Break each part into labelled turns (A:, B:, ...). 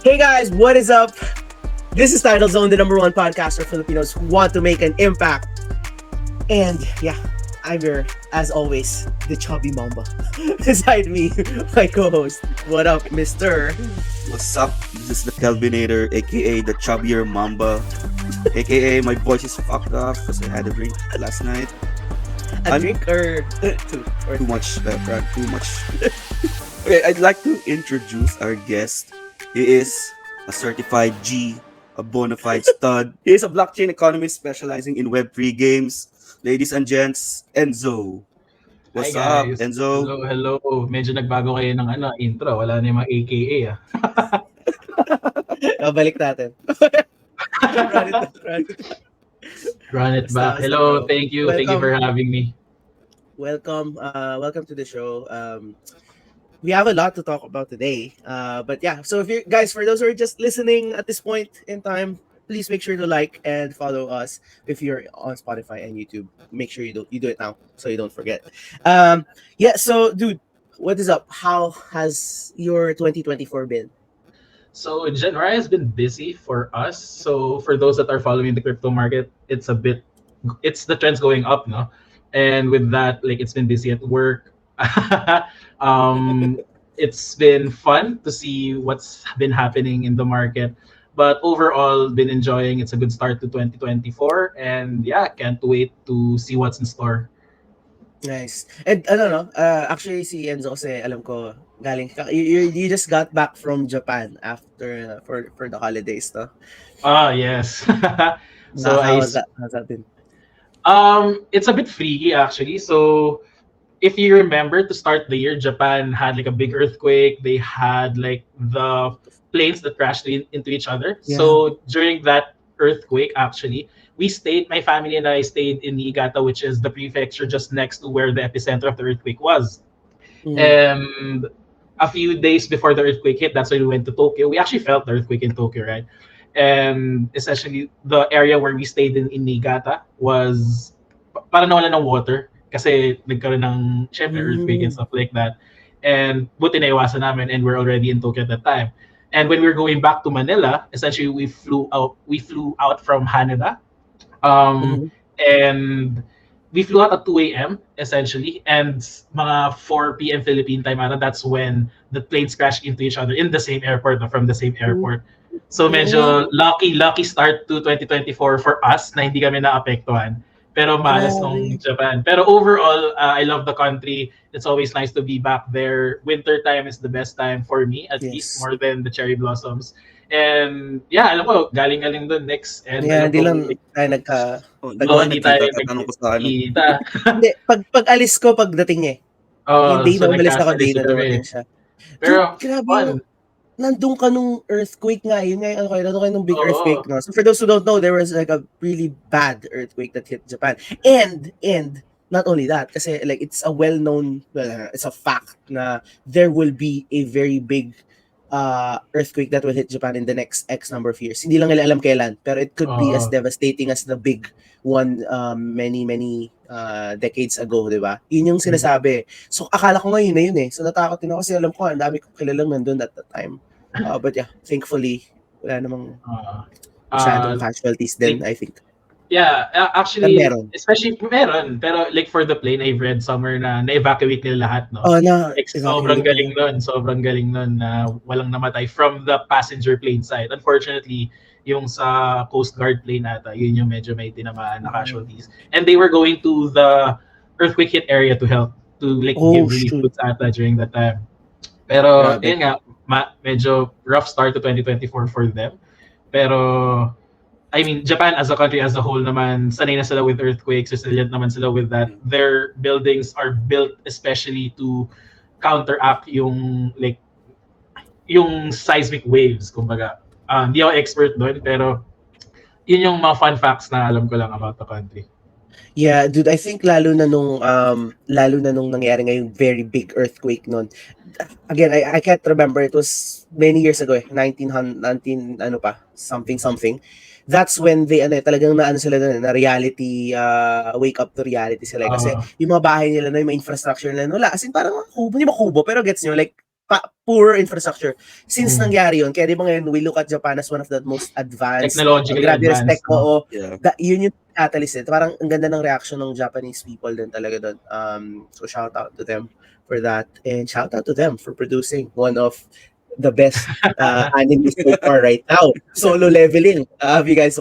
A: Hey guys, what is up? This is Title Zone, the #1 podcast for Filipinos who want to make an impact. And yeah, I'm your, as always, the chubby mamba. Beside me, my co-host. What up, Mister?
B: What's up? This is the Kelvinator, aka the chubbier Mamba, aka my voice is fucked up because I had a drink last night.
A: A drink or two? Or
B: Too much, Brad, too much. Okay, I'd like to introduce our guest. He is a certified G, a bona fide stud. He is a blockchain economist specializing in Web3 games. Ladies and gents, Enzo. What's
C: Hi
B: up,
C: guys.
B: Enzo?
C: Hello. Medyo nagbago kayo ng intro. Wala na yung mga AKA
A: balik natin.
C: Run it back.
A: Basta,
C: Hello,
A: bro.
C: thank you. Thank you for having me.
A: Welcome to the show. We have a lot to talk about today. But yeah, so if you guys, for those who are just listening at this point in time, please make sure to like and follow us if you're on Spotify and YouTube. Make sure you do it now so you don't forget. Yeah, so dude, what is up? How has your 2024 been?
C: So January has been busy for us. So for those that are following the crypto market, it's the trends going up, no? And with that, like it's been busy at work. It's been fun to see what's been happening in the market. But overall, been enjoying. It's a good start to 2024, and yeah, can't wait to see what's in store.
A: Nice. And I don't know, actually si Enzo kasi alam ko you just got back from Japan after for the holidays, no?
C: Ah, yes. So
A: How was that? How's that been?
C: it's a bit freaky actually. So if you remember, to start the year, Japan had like a big earthquake. They had like the planes that crashed into each other.
A: Yeah.
C: So during that earthquake, actually, my family and I stayed in Niigata, which is the prefecture just next to where the epicenter of the earthquake was. And a few days before the earthquake hit, that's when we went to Tokyo. We actually felt the earthquake in Tokyo, right? And essentially, the area where we stayed in Niigata was parang nawala ng water kasi nagkaroon ng syempre earthquake and stuff like that. And buti naiwasan namin, and we're already in Tokyo at that time. And when we were going back to Manila, essentially we flew out from Haneda. And we flew out at 2 a.m. essentially, and mga 4 p.m. Philippine time ata, that's when the planes crashed into each other in the same airport, from the same airport. So medyo lucky start to 2024 for us na hindi kami naapektuhan. Pero malas nung Japan. Pero overall, I love the country. It's always nice to be back there. Winter time is the best time for me, at least more than the cherry blossoms. And yeah, alam ko, galing dun next. And
A: Yeah, hindi lang tayo
C: hindi tayo
B: Tatanong ko sa ano.
C: nagkita.
A: Hindi, pag alis ko pagdating niya. Yung day na umalis ako, day na dumating siya.
C: Pero
A: Dude, grabe
C: fun.
A: yung, nandun ka nung earthquake nga. Yun nga yung nandun ka nung big earthquake. No? So for those who don't know, there was like a really bad earthquake that hit Japan. And not only that, kasi like it's a well-known, it's a fact na there will be a very big earthquake that will hit Japan in the next X number of years. Hindi lang nila alam kailan, pero it could be as devastating as the big one many decades ago, di ba? Yun yung sinasabi. So akala ko ngayon na yun eh. So natakot din ako kasi alam ko ang dami kong kilalang nandun at that time. But yeah, thankfully wala namang masyadong casualties din, I think.
C: Yeah, actually,
A: meron.
C: especially meron. Pero like for the plane, I've read somewhere na na-evacuate nila lahat, no? Like, sobrang galing nun na walang namatay from the passenger plane side. Unfortunately, yung sa Coast Guard plane ata, yun yung medyo may tinamaan na casualties. And they were going to the earthquake hit area to help, to like give relief goods ata during that time. Pero yun nga, medyo rough start to 2024 for them. Pero I mean, Japan as a country as a whole naman, sanay na sila with earthquakes, resilient naman sila with that. Their buildings are built especially to counteract yung seismic waves, kumbaga. Hindi ako expert doon, pero yun yung mga fun facts na alam ko lang about the country.
A: Yeah, dude, I think lalo na nung nangyari ngayong very big earthquake noon. Again, I can't remember, it was many years ago, 19 ano pa, something. That's when they talagang sila na reality, wake up to reality sila kasi yung mga bahay nila na yung mga infrastructure nila wala, as in parang kubo, hindi ba kubo, pero gets nyo, like poor infrastructure. Since nangyari yun, kaya di ba ngayon, we look at Japan as one of the most advanced,
C: Technologically
A: grabe respect
C: advanced, no?
A: ko.
B: Yeah.
A: Yun yung catalyst. Parang ang ganda ng reaction ng Japanese people din talaga doon. So shout out to them for that. And shout out to them for producing one of the best anime so far right now. Solo Leveling. Have you guys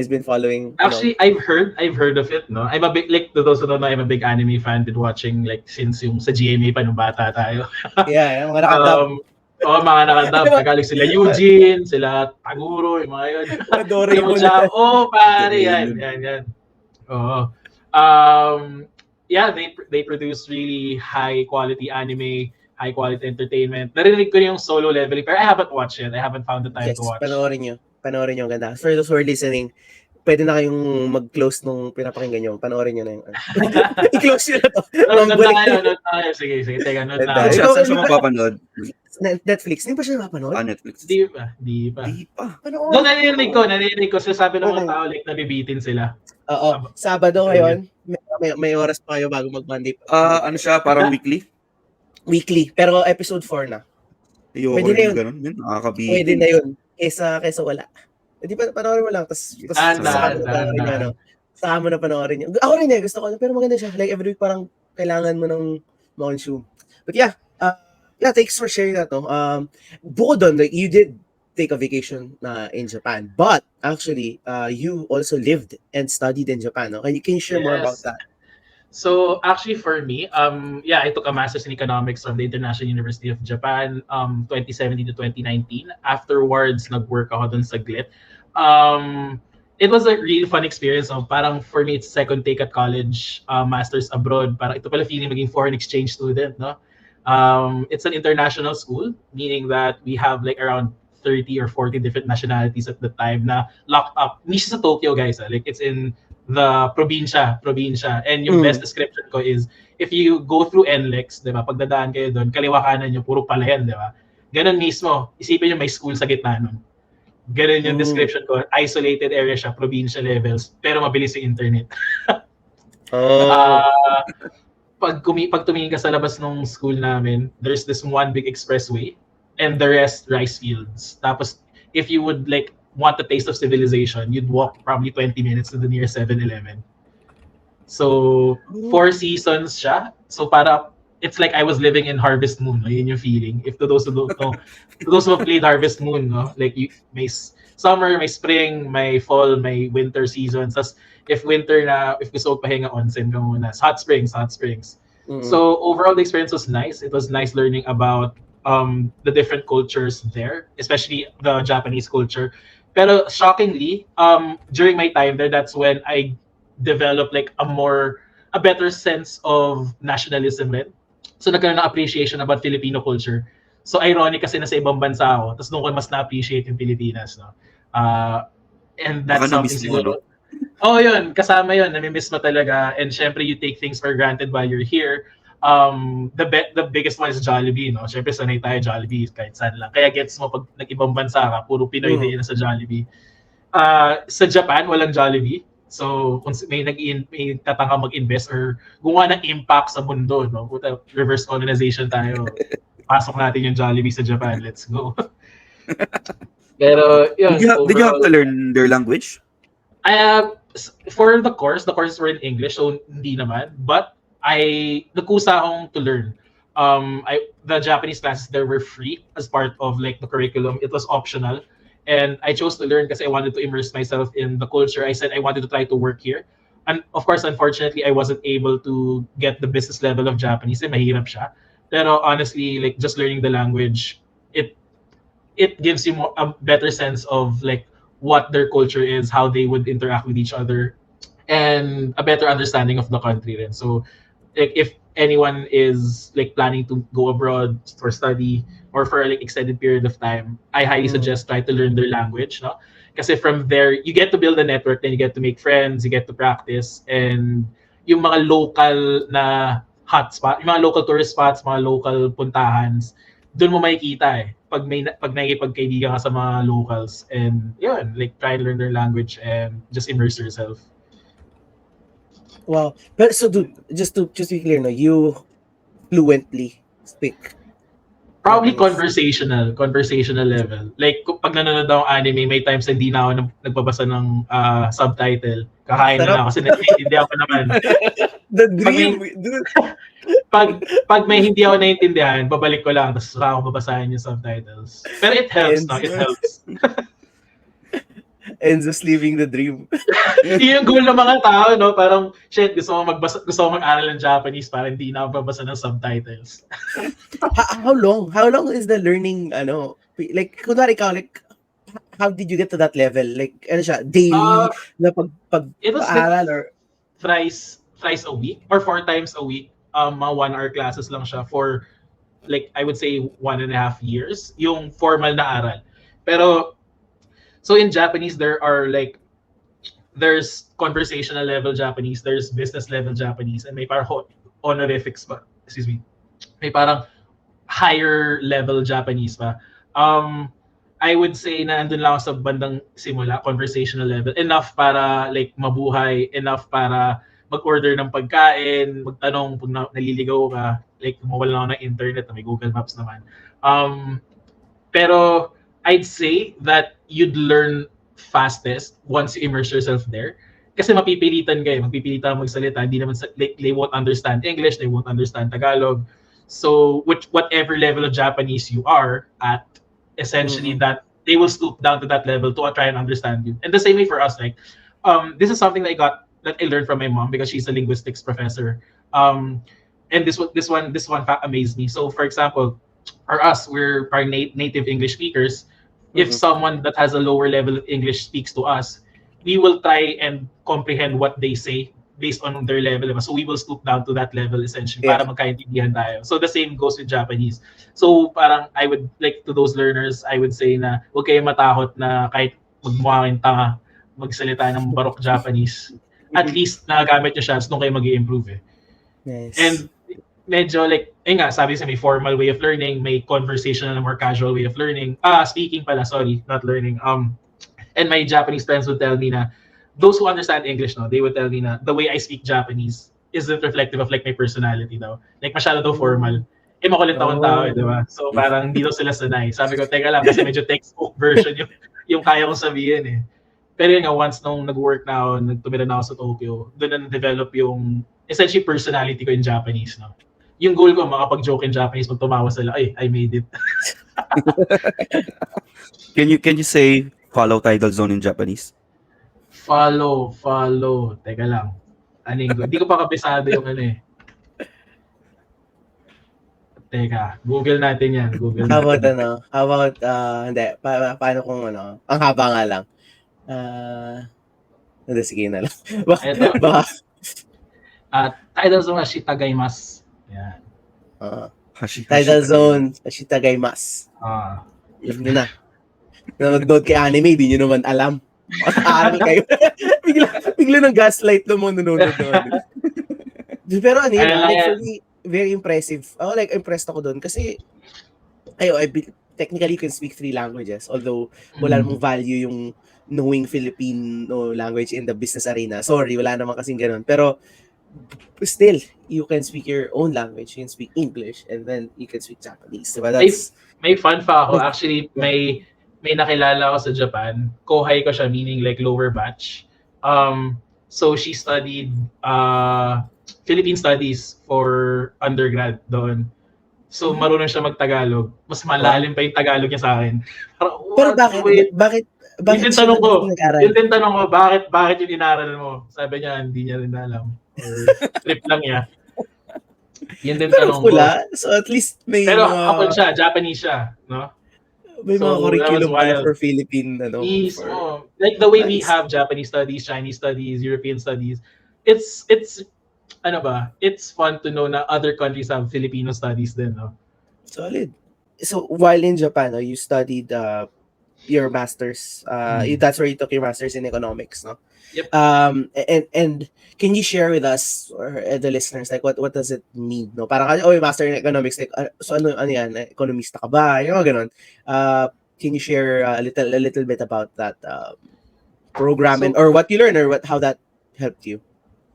A: been following?
C: Actually, I've heard of it, no? I'm a big, like, to those who don't know, I'm a big anime fan. Been watching, like, since yung sa GMA pa nung bata tayo.
A: Yeah, mga nakadub.
C: Mga nakadub. Kagaling sila Eugene, sila Taguro, yung mga yun.
A: Doraemon.
C: Pare, yan. Oo. Yeah, they produce really high quality anime, high quality entertainment. Narinig ko yung Solo Leveling, pero I haven't watched it. I haven't found the time to watch.
A: Panoorin nyo, ang ganda. For those who are listening, pwede na kayong mag-close nung pinapakinggan nyo. Panoorin nyo na yung i-close nyo na to.
C: Note tayo. Sige. Teka, note na.
B: Saan siya mapapanood?
A: Netflix. Hindi pa siya mapanood?
B: Netflix.
C: Di pa. No, narinig ko. Sabi ng mga tao, like, nabibitin sila.
A: Oo. Sabado ngayon, may oras pa kayo bago mag-Monday.
B: Ano siya? Parang weekly?
A: Weekly. Pero episode 4 na.
B: Pwede na yun. Ganun. Nakakabitin.
A: Pwede na yun. Kesa wala. Hindi pa panoorin mo lang. Saka mo na panoorin yun. Ako rin gusto ko. Pero maganda siya. Like every week parang kailangan mo ng consume. But yeah, thanks for sharing that. No? Bukod doon, like, you did take a vacation in Japan. But actually, you also lived and studied in Japan. No? Can you share more about that?
C: So actually for me, I took a master's in economics from the International University of Japan 2017 to 2019. Afterwards, nag-work ako dun saglit. It was a really fun experience. Parang for me, it's second take at college, master's abroad. Parang ito pala feeling maging foreign exchange student, no? It's an international school, meaning that we have like around 30 or 40 different nationalities at the time na locked up. Hindi siya sa Tokyo, guys. Like, it's in the probinsya. And yung best description ko is, if you go through NLEX, di ba, pagdadaan kayo doon, kaliwa kanan nyo, puro palayan, di ba? Ganun mismo. Isipin nyo may school sa gitna nun. Ganun yung description ko. Isolated area siya, probinsya levels, pero mabilis yung internet. Pag tumingin ka sa labas ng school namin, there's this one big expressway, and the rest rice fields. Tapos, if you would like want a taste of civilization, you'd walk probably 20 minutes to the nearest 7-Eleven. So, 4 seasons siya. So, it's like I was living in Harvest Moon. No? Yun yung feeling. If to those who don't know, to those who have played Harvest Moon, no? Like, may summer, may spring, may fall, may winter seasons. Tapos, if winter na, if gusto ko pahinga onsen ka muna, hot springs. So, overall, the experience was nice. It was nice learning about the different cultures there, especially the Japanese culture. Pero shockingly, during my time there, that's when I developed like a better sense of nationalism rin. So nagkaroon ng appreciation about Filipino culture. So ironic kasi nasa ibang bansa ako, tapos doon ko mas na-appreciate yung Pilipinas, no? And that's something siguro. Yun, kasama yun, nami-miss mo talaga. And syempre, you take things for granted while you're here. The biggest one is Jollibee, no? Syempre, sanay tayo Jollibee kahit saan lang. Kaya gets mo pag nag-ibang bansa ka, puro Pinoy din na sa Jollibee. Sa Japan, walang Jollibee. So, kung may tatanga mag-invest or gumawa ng impact sa mundo, no? Reverse colonization tayo. Pasok natin yung Jollibee sa Japan. Let's go. Pero, yun.
B: Did you have to learn their language?
C: For the courses were in English, so hindi naman. But nagkusa akong to learn. The Japanese classes there were free as part of like the curriculum. It was optional. And I chose to learn because I wanted to immerse myself in the culture. I said I wanted to try to work here. And of course, unfortunately, I wasn't able to get the business level of Japanese. Mahirap siya. Pero honestly, like just learning the language, it gives you a better sense of like what their culture is, how they would interact with each other, and a better understanding of the country. And so, like if anyone is like planning to go abroad for study or for like extended period of time, I highly suggest try to learn their language, no? Kasi from there, you get to build a network, then you get to make friends, you get to practice, and yung mga local na hotspot, yung mga local tourist spots, mga local puntahans, doon mo makikita pag nakikipagkaibigan ka sa mga locals, and yun, like try and learn their language and just immerse yourself.
A: Wow. But so dude, just to be clear, no, you fluently speak
C: Probably
A: Japanese.
C: conversational level. Like, pag nanonood ako ng anime, may times na hindi na ako nagbabasa ng subtitle. Kakain na
A: Sarap.
C: lang kasi naiintindihan ko naman.
A: The
C: Pag may,
A: dream, dude.
C: pag may hindi ako naiintindihan, babalik ko lang, tapos saka ako babasahin yung subtitles. Pero it helps, no? It
A: Enzo.
C: helps.
A: Enzo's living the dream.
C: Yun yung goal ng mga tao, no? Parang, shit, gusto ko mag-aral ng Japanese para hindi na ako babasa ng subtitles.
A: How long? How long is the learning, like, kunwari ikaw, like, how did you get to that level? Like, ano siya, daily, na
C: It was like
A: pag-aaral, or?
C: thrice a week or 4 times a week. Mga 1 hour classes lang siya for, like, I would say 1.5 years, yung formal na aral. Pero, so in Japanese, there's conversational level Japanese, there's business level Japanese, and may parang honorifics pa. Excuse me. May parang higher level Japanese pa. I would say na andun lang ako sa bandang simula, conversational level. Enough para like mabuhay, enough para mag-order ng pagkain, magtanong pag naliligaw ka, like mawala lang ako ng internet, may Google Maps naman. Pero I'd say that you'd learn fastest once you immerse yourself there. Kasi mapipilitan kayo, magpipilitan magsalita, hindi naman, like, they won't understand English, they won't understand Tagalog. So, whatever level of Japanese you are at, essentially that they will stoop down to that level to try and understand you. And the same way for us, like, this is something that I learned from my mom because she's a linguistics professor. And this one fact amazed me. So, for example, for us, we're native English speakers. If someone that has a lower level of English speaks to us, we will try and comprehend what they say based on their level. So we will stoop down to that level essentially para magkaintindihan tayo. So the same goes with Japanese. So parang I would like to those learners, I would say na huwag kayong matakot na kahit magmukha kayong tanga, magsalita ng barok Japanese. At least nagagamit nyo siya, doon kayo mag-i-improve eh.
A: Nice.
C: And medyo like, sabi sa may formal way of learning, may conversational and more casual way of learning. Speaking pala, sorry, not learning. And my Japanese friends would tell me na, those who understand English, no, they would tell me na the way I speak Japanese isn't reflective of like my personality daw. Like masyado daw formal. Makulit akong tao, di ba? So parang hindi daw sila sanay. Sabi ko, teka lang, kasi medyo textbook version yung kaya kong sabihin eh. Pero yun nga, once nung nag-work na ako, nagtumira na ako sa Tokyo, doon na develop yung essentially personality ko in Japanese, no? Yung goal ko, makapag-joke in Japanese, pag tumawa sila, ay, I made it.
B: Can you say follow Tidal Zone in Japanese?
C: Follow. Teka lang. Hindi ko pa kabisado yung ano eh. Teka, Google natin yan.
A: How about, hindi, paano kung ang haba nga lang. Hindi, sige na lang. Baka.
C: Tidal Zone Hashitagaimasu. Yan.
A: Tidal Zone Hashitagaimasu. Alam nyo na. Nanonood kay anime, di nyo naman alam. Aral kayo. bigla ng gaslight mo nanonood doon. Pero like for me, very impressive. Like impressed ako doon kasi technically you can speak 3 languages, although wala namang value yung knowing Filipino language in the business arena. Sorry, wala naman kasing ganun. Pero still, you can speak your own language. You can speak English and then you can speak Japanese. Diba?
C: May fun pa ako. Actually, may nakilala ako sa Japan. Kohai ko siya, meaning like lower batch. So she studied Philippine studies for undergrad doon. So marunong siya mag-Tagalog. Mas malalim pa yung Tagalog niya sa akin.
A: Pero bakit
C: yung tanong ko, bakit yung inaral mo? Sabi niya, hindi niya rin alam. Or trip lang niya. Yun din tanong ko.
A: So at least may
C: Pero kapag siya, Japanese siya, no?
A: May mga curriculum for Philippine,
C: like the way we have Japanese studies, Chinese studies, European studies, it's fun to know na other countries have Filipino studies din, no?
A: Solid. So while in Japan, you studied your masters. That's where you took your masters in economics, no?
C: Yep.
A: And can you share with us or the listeners like what does it mean, no? Parang master in economics, like so ano yan, economista ka ba? Yung ganun. Can you share a little bit about that program or what you learned or how that helped you?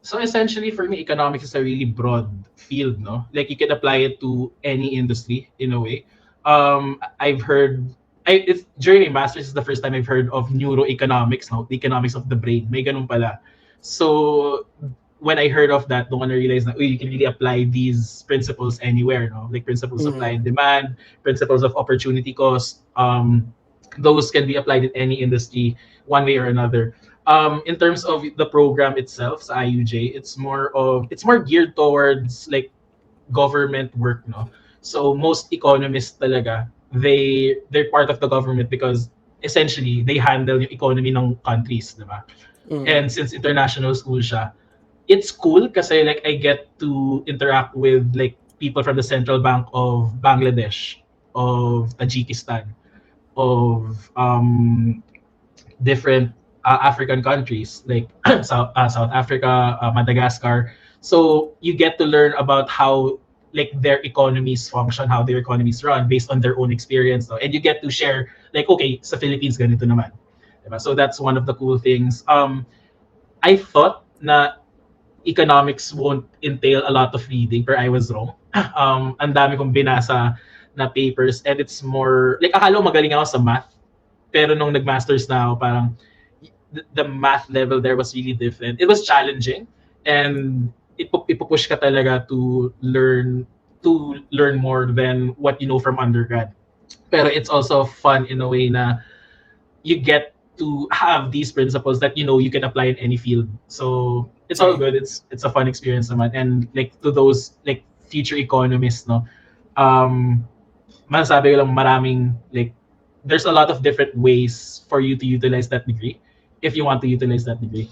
C: So essentially for me, economics is a really broad field, no? Like you can apply it to any industry in a way. I've heard it's during my master's is the first time I've heard of neuroeconomics, no, the economics of the brain. May ganun pala. So when I heard of that, no one realized that you can really apply these principles anywhere, no, like principles of supply and demand, principles of opportunity cost. Those can be applied in any industry, one way or another. In terms of the program itself, sa IUJ, it's more geared towards like government work, no? So most economists talaga, they're part of the government because essentially they handle yung economy ng countries, di ba? And since international school siya, it's cool kasi like I get to interact with like people from the Central Bank of Bangladesh, of Tajikistan, of different African countries like South Africa, Madagascar. So you get to learn about how like their economies function, how their economies run based on their own experience. No? And you get to share like, okay, sa Philippines ganito naman. Diba? So that's one of the cool things. I thought na economics won't entail a lot of reading, but I was wrong. Ang dami kong binasa na papers and it's more, like akala ko magaling ako sa math, pero nung nag-masters na ako, parang the math level there was really different. It was challenging and ipupush ka talaga to learn more than what you know from undergrad. Pero it's also fun in a way na you get to have these principles that you know you can apply in any field. So it's all good. It's a fun experience naman. And like to those like future economists, no, masasabi ko lang maraming like there's a lot of different ways for you to utilize that degree if you want to utilize that degree.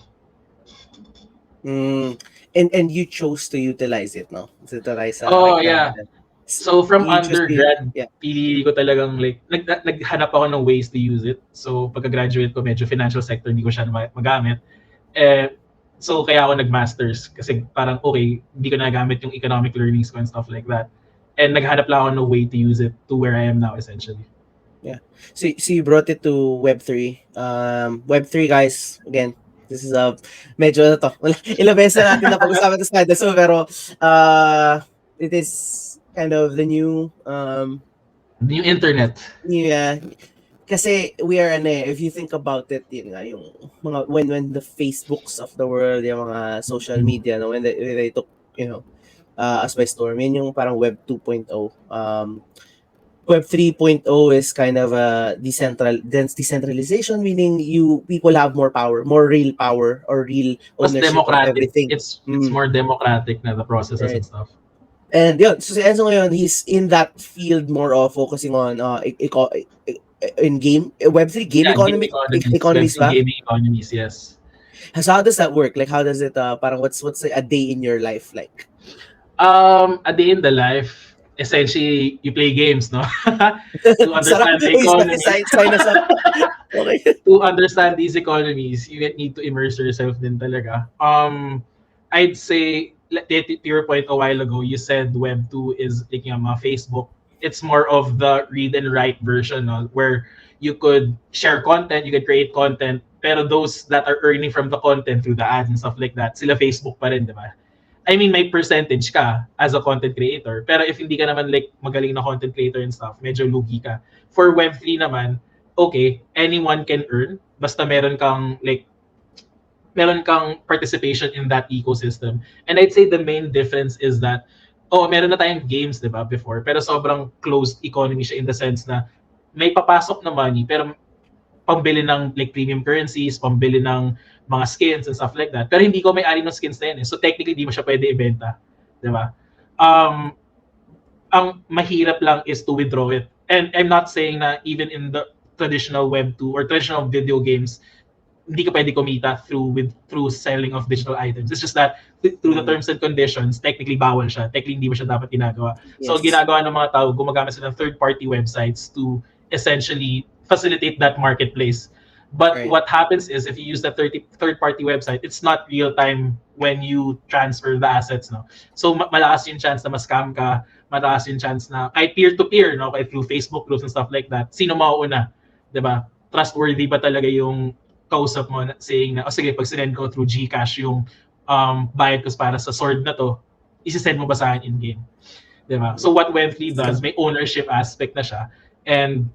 A: And you chose to utilize it, no? To utilize
C: like yeah. So from undergrad,
A: yeah.
C: pili ko talagang like naghanap ako ng ways to use it. So pagka-graduate ko medyo financial sector hindi ko siya magamit. So kaya ako nag-masters kasi parang okay, hindi ko nagamit yung economic learnings ko and stuff like that. And naghanap lang ako ng way to use it to where I am now essentially.
A: Yeah. So you brought it to Web3. Web3 guys, again, this is medyo na to. Ilang beses na natin napag-usapan ito sa pero it is kind of the new
C: new internet.
A: Yeah. Kasi we are if you think about it, yun nga yung mga when the Facebooks of the world, yung mga social media, no, when they took, us by storm, yun yung parang Web 2.0. Web 3.0 is kind of a decentralization, meaning people have more power, more real power or real ownership of everything.
C: It's more democratic na the processes and stuff.
A: And yun, so si Enzo ngayon, he's in that field more of focusing on in game Web3 game economies,
C: Web3 gaming economies, yes.
A: So how does that work? Like how does it parang what's a day in your life like?
C: A day in the life, essentially you play games, no? To understand the economy. Okay. To understand these economies, you need to immerse yourself din talaga. I'd say to your point a while ago, you said Web 2 is like Facebook. It's more of the read and write version, no? Where you could share content, you could create content, pero those that are earning from the content through the ads and stuff like that, sila Facebook pa rin, di ba? I mean, may percentage ka as a content creator, pero if hindi ka naman like magaling na content creator and stuff, medyo lugi ka. For Web3 naman, okay, anyone can earn, basta meron kang participation in that ecosystem. And I'd say the main difference is that meron na tayong games, di ba, before, pero sobrang closed economy siya in the sense na may papasok na money, pero pambili ng like premium currencies, pambili ng mga skins and stuff like that. Pero hindi ko may-ari ng skins na yan. So technically, hindi mo siya pwede ibenta. Di ba? Ang mahirap lang is to withdraw it. And I'm not saying na even in the traditional Web 2 or traditional video games, hindi ka pwede kumita through selling of digital items. It's just that through the terms and conditions, technically bawal siya. Technically, hindi mo siya dapat ginagawa. Yes. So, ginagawa ng mga tao, gumagamit sila ng third-party websites to essentially facilitate that marketplace. But what happens is if you use that third-party website, it's not real-time when you transfer the assets. No? So, malakas yung chance na ma-scam ka, malakas yung chance na kahit peer-to-peer, no? Kahit through Facebook groups and stuff like that, sino mauuna? Diba? Trustworthy ba talaga yung kausap mo saying na, sige, pag sinend ko through GCash yung bayad ko para sa sword na to, isi-send mo ba sa akin in-game? Diba? So what Web3 does, may ownership aspect na siya. And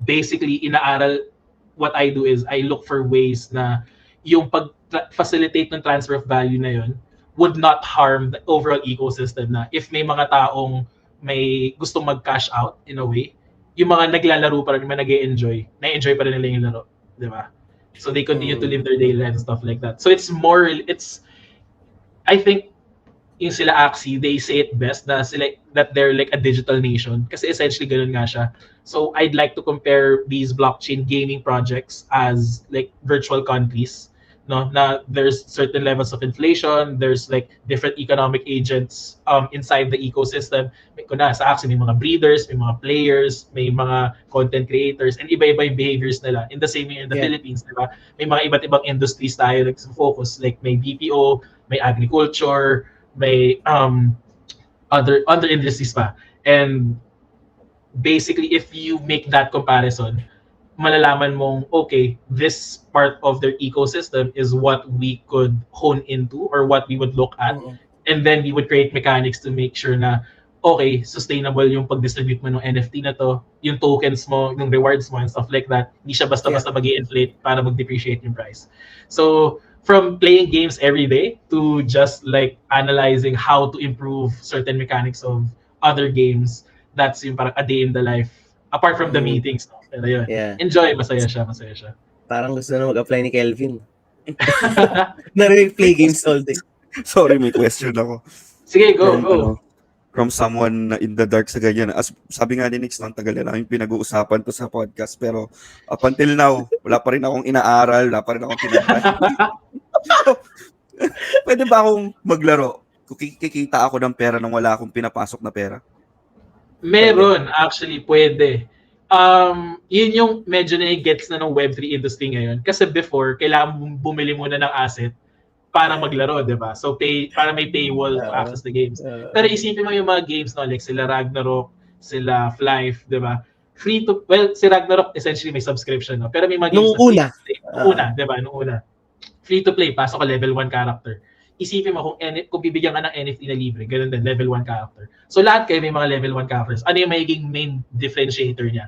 C: basically, inaaral, what I do is, I look for ways na yung pag-facilitate ng transfer of value na yun would not harm the overall ecosystem na if may mga taong may gustong mag-cash out in a way, yung mga naglalaro pa rin, yung mga nag-enjoy, na-enjoy pa rin nila yung laro. Diba? So they continue to live their daily lives and stuff like that. So I think, yung sila Axie, they say it best na sila, that they're like a digital nation. Kasi essentially, ganun nga siya. So I'd like to compare these blockchain gaming projects as like virtual countries. No, na there's certain levels of inflation, there's like different economic agents inside the ecosystem. May sa Axie, may mga breeders, may mga players, may mga content creators, and iba-iba yung behaviors nila. In the same way in the Philippines, di ba? May mga iba't ibang industries tayo nag-focus, like may BPO, may agriculture, may other industries pa. And basically, if you make that comparison, malalaman mong, okay, this part of their ecosystem is what we could hone into or what we would look at. And then we would create mechanics to make sure na, okay, sustainable yung pag-distribute mo ng NFT na to, yung tokens mo, yung rewards mo and stuff like that. Hindi siya basta-basta mag-i-inflate para mag-depreciate yung price. So, from playing games every day to just like analyzing how to improve certain mechanics of other games, that's yung parang a day in the life. Apart from the meetings, no? Pero yun, enjoy, masaya siya.
A: Parang gusto na mag-apply ni Kelvin. Play games all day.
B: Sorry, may question ako.
C: Sige, go.
B: From someone na in the dark sa ganyan. As sabi nga ni Nix, ang tagal na namin pinag-uusapan to sa podcast. Pero up until now, wala pa rin akong inaaral, wala pa rin akong tinatry. Pwede ba akong maglaro? Kikita ako ng pera nang wala akong pinapasok na pera?
C: Meron, actually, pwede. Yun yung medyo na-gets na ng Web3 industry ngayon. Kasi before, kailangan bumili muna ng asset para maglaro, di ba? So, para may paywall to access the games. Pero isipin mo yung mga games, no? Like sila Ragnarok, sila Flife, di ba? Si Ragnarok, essentially may subscription, no? Pero may mga games Nung una. Free to play, pasok ka level 1 character. Isipin mo kung bibigyan ka ng NFT na libre, ganun din, level 1 character. So lahat kayo may mga level 1 characters. Ano yung magiging main differentiator niya?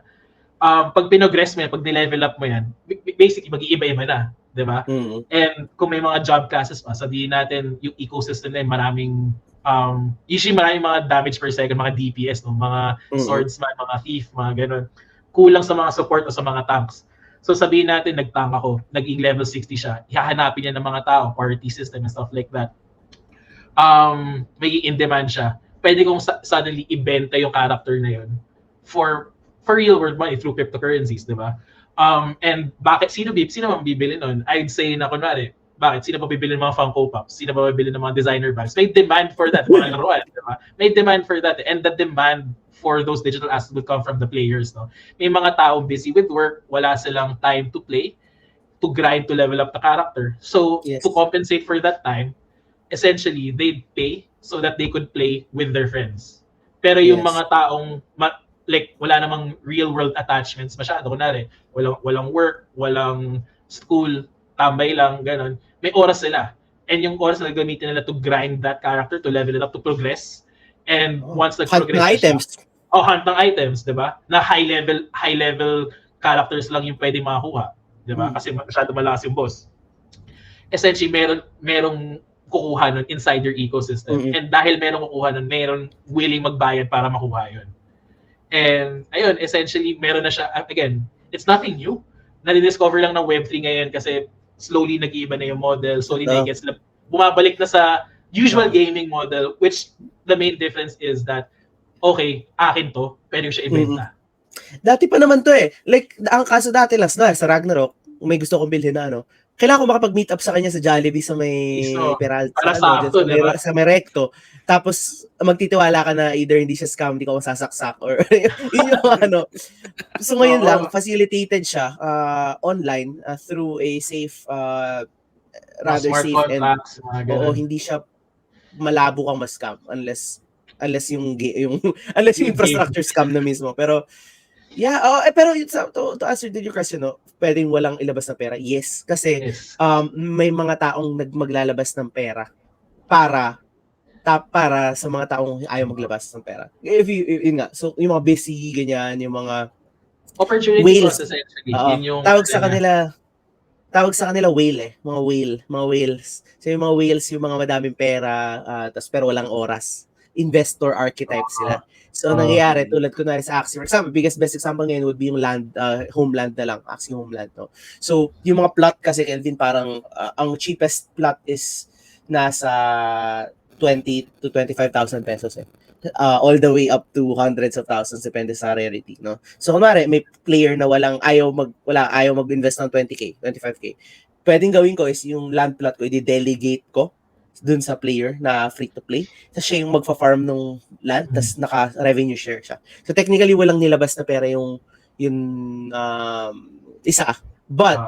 C: Pag pinogress mo yan, pag nilevel up mo yan, basically mag-iiba-iba na, di ba? And kung may mga job classes pa, sabihin natin yung ecosystem na yun, usually maraming mga damage per second, mga DPS, no? Mga swordsman, mga thief, mga ganun. Kulang sa mga support o sa mga tanks. So sabihin natin, nag-tank ako, naging level 60 siya, ihahanapin niya ng mga tao, party system and stuff like that. May in-demand siya. Pwede kong suddenly ibenta yung character na yun for real world money through cryptocurrencies, di ba? And bakit, sino mang bibili nun? I'd say na kunwari, bakit? Sino ba bibili ng mga Funko Pops? Sino ba bibili ng mga designer bags? May demand for that, mga laruan, di ba? May demand for that. And the demand for those digital assets would come from the players, no? May mga tao busy with work, wala silang time to play, to grind, to level up the character. So, to compensate for that time, essentially, they'd pay so that they could play with their friends. Pero yung mga taong, like, wala namang real-world attachments masyado. Kunwari, walang work, walang school, tambay lang, ganun. May oras sila. And yung oras na gamitin nila to grind that character, to level it up, to progress. And once nag-progress
A: items.
C: Hunt ng items, di ba? Na high level characters lang yung pwede makakuha, di ba? Kasi masyado malakas yung boss. Essentially, merong kukuha nun inside your ecosystem. And dahil merong kukuha nun, meron willing magbayad para makuha yun. And ayun, essentially, meron na siya, again, it's nothing new. Nadi-discover lang ng Web3 ngayon kasi slowly nag-iiba na yung model, slowly na-gets na, bumabalik na sa usual gaming model, which the main difference is that okay, akin to, pwede siya ibenta.
A: Dati pa naman to eh. Like, ang kaso dati last na, sa Ragnarok, may gusto kong bilhin na, kailangan ko makapag-meet up sa kanya sa Jollibee sa may Peralta, sa may Recto. Tapos, magtitiwala ka na either hindi siya scam, hindi ko sasaksak, or yun yung So ngayon lang, facilitated siya online through a safe, rather safe and hindi siya malabo kang ma-scam unless yung infrastructure scam na mismo. Pero pero to answer your question, pwedeng walang ilabas na pera. Yes, kasi may mga taong maglalabas ng pera para para sa mga taong ayaw maglabas ng pera. Yun nga, so yung mga busy, ganyan, yung mga
C: Opportunity
A: whales.
C: cost essentially. Yun yung
A: Tawag sa kanila whale mga whales. So yung mga whales, yung mga madaming pera, pero walang oras. Investor archetype sila. So nangyayari, tulad ko na sa Axie, for example, best example ngayon would be yung homeland na lang, Axie homeland. No? So yung mga plot kasi, Kelvin, parang ang cheapest plot is nasa 20 to 25,000 pesos eh. All the way up to hundreds of thousands, depende sa rarity, no? So kunwari may player na ayaw mag-invest ng 20k, 25k. Pwedeng gawin ko is yung land plot ko i-delegate ko dun sa player na free to play. Tapos siya yung magfa-farm ng land, tapos naka-revenue share siya. So technically walang nilabas na pera yung isa. But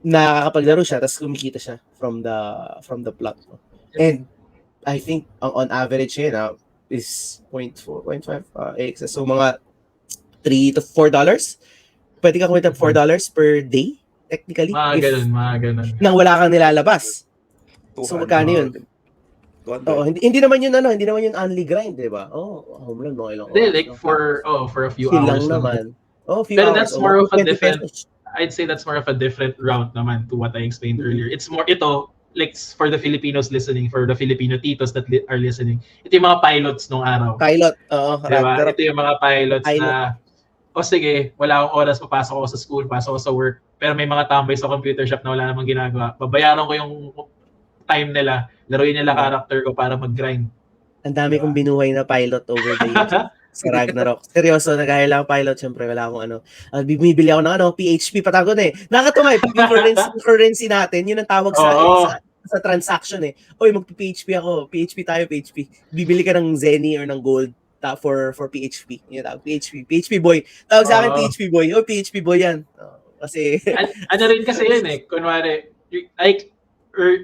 A: nakakapaglaro siya, tapos kumikita siya from the plot. No? And I think on average yun is 0.4, 0.5 so mga $3 to $4. Pwede ka kumita $4 per day technically.
C: Mga ganun.
A: Nang wala kang nilalabas. So magkano yun? Hindi naman yun only grind, di ba? Homeland mo ilang
C: oras. Like for a few hours
A: naman.
C: Few Pero hours. That's more of a different pesos. I'd say that's more of a different route naman to what I explained earlier. It's more like for the Filipinos listening, for the Filipino titos that are listening, ito yung mga pilots nung araw. Diba? Ito yung mga pilots na, sige, wala akong oras, papasok ako sa school, pasok ako sa work, pero may mga tambay sa computer shop na wala namang ginagawa. Babayaran ko yung time nila, laruin nila character ko para mag-grind.
A: Ang dami kong binuhay na pilot over the years. Sa Ragnarok. Seryoso, nag-hire lang pilot. Siyempre, wala akong bumibili ako ng PHP. Patagon eh. Nakakatawa currency natin. Yun ang tawag sa transaction eh. Oy, mag-PHP ako. PHP tayo, PHP. Bibili ka ng Zenny or ng Gold for PHP. Yun tawag, PHP boy. Tawag sa akin, PHP boy. PHP boy yan. Kasi...
C: ano rin kasi yun eh. Kunwari, like,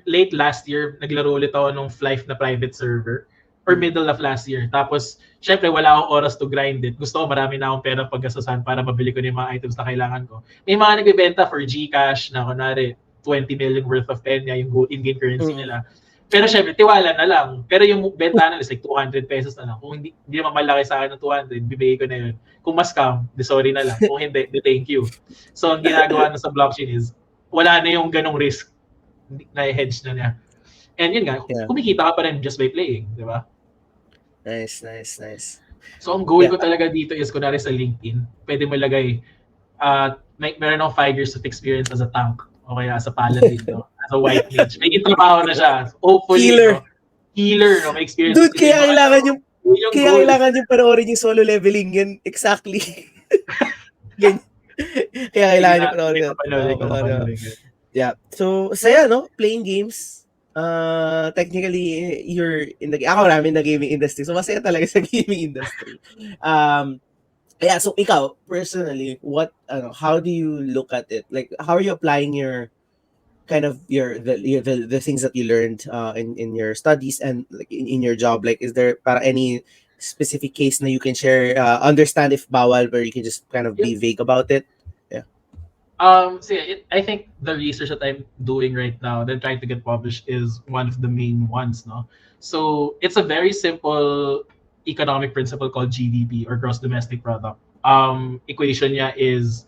C: late last year, naglaro ulit ako nung Flife na private server. Or middle of last year. Tapos, syempre, wala akong oras to grind it. Gusto ko, marami na akong pera paggastusan para mabili ko yung mga items na kailangan ko. May mga nagbibenta for Gcash na, kunwari, 20 million worth of penya, yung in-game currency nila. Pero syempre, tiwala na lang. Pero yung benta na is like 200 pesos na lang. Kung hindi naman malaki sa akin ng 200, bibigay ko na yun. Kung mas scam, sorry na lang. Kung hindi, thank you. So, ang ginagawa na sa blockchain is, wala na yung ganong risk na i-hedge na niya. And yun nga, kumikita ka pa rin just by playing, di ba?
A: Nice.
C: So, ang goal ko talaga dito is, kunwari sa LinkedIn, pwede mo lagay, meron akong 5 years of experience as a tank, o kaya as a paladin, no? As a white mage. May trabaho na siya. Hopefully, healer, no? May experience.
A: Dude, kaya kailangan yung panoorin yung solo leveling. Yan, exactly. Kaya kailangan yung panoorin. Yeah. So, saya, no? Playing games. Technically, you're in ako namin na gaming industry. So, masaya talaga sa gaming industry. So ikaw, personally, how do you look at it? Like, how are you applying your the things that you learned in your studies and like in your job? Like, is there any specific case na you can share? Understand if bawal, where you can just kind of be vague about it.
C: I think the research that I'm doing right now, that I'm trying to get published, is one of the main ones, no? So it's a very simple economic principle called GDP, or gross domestic product. Equation niya is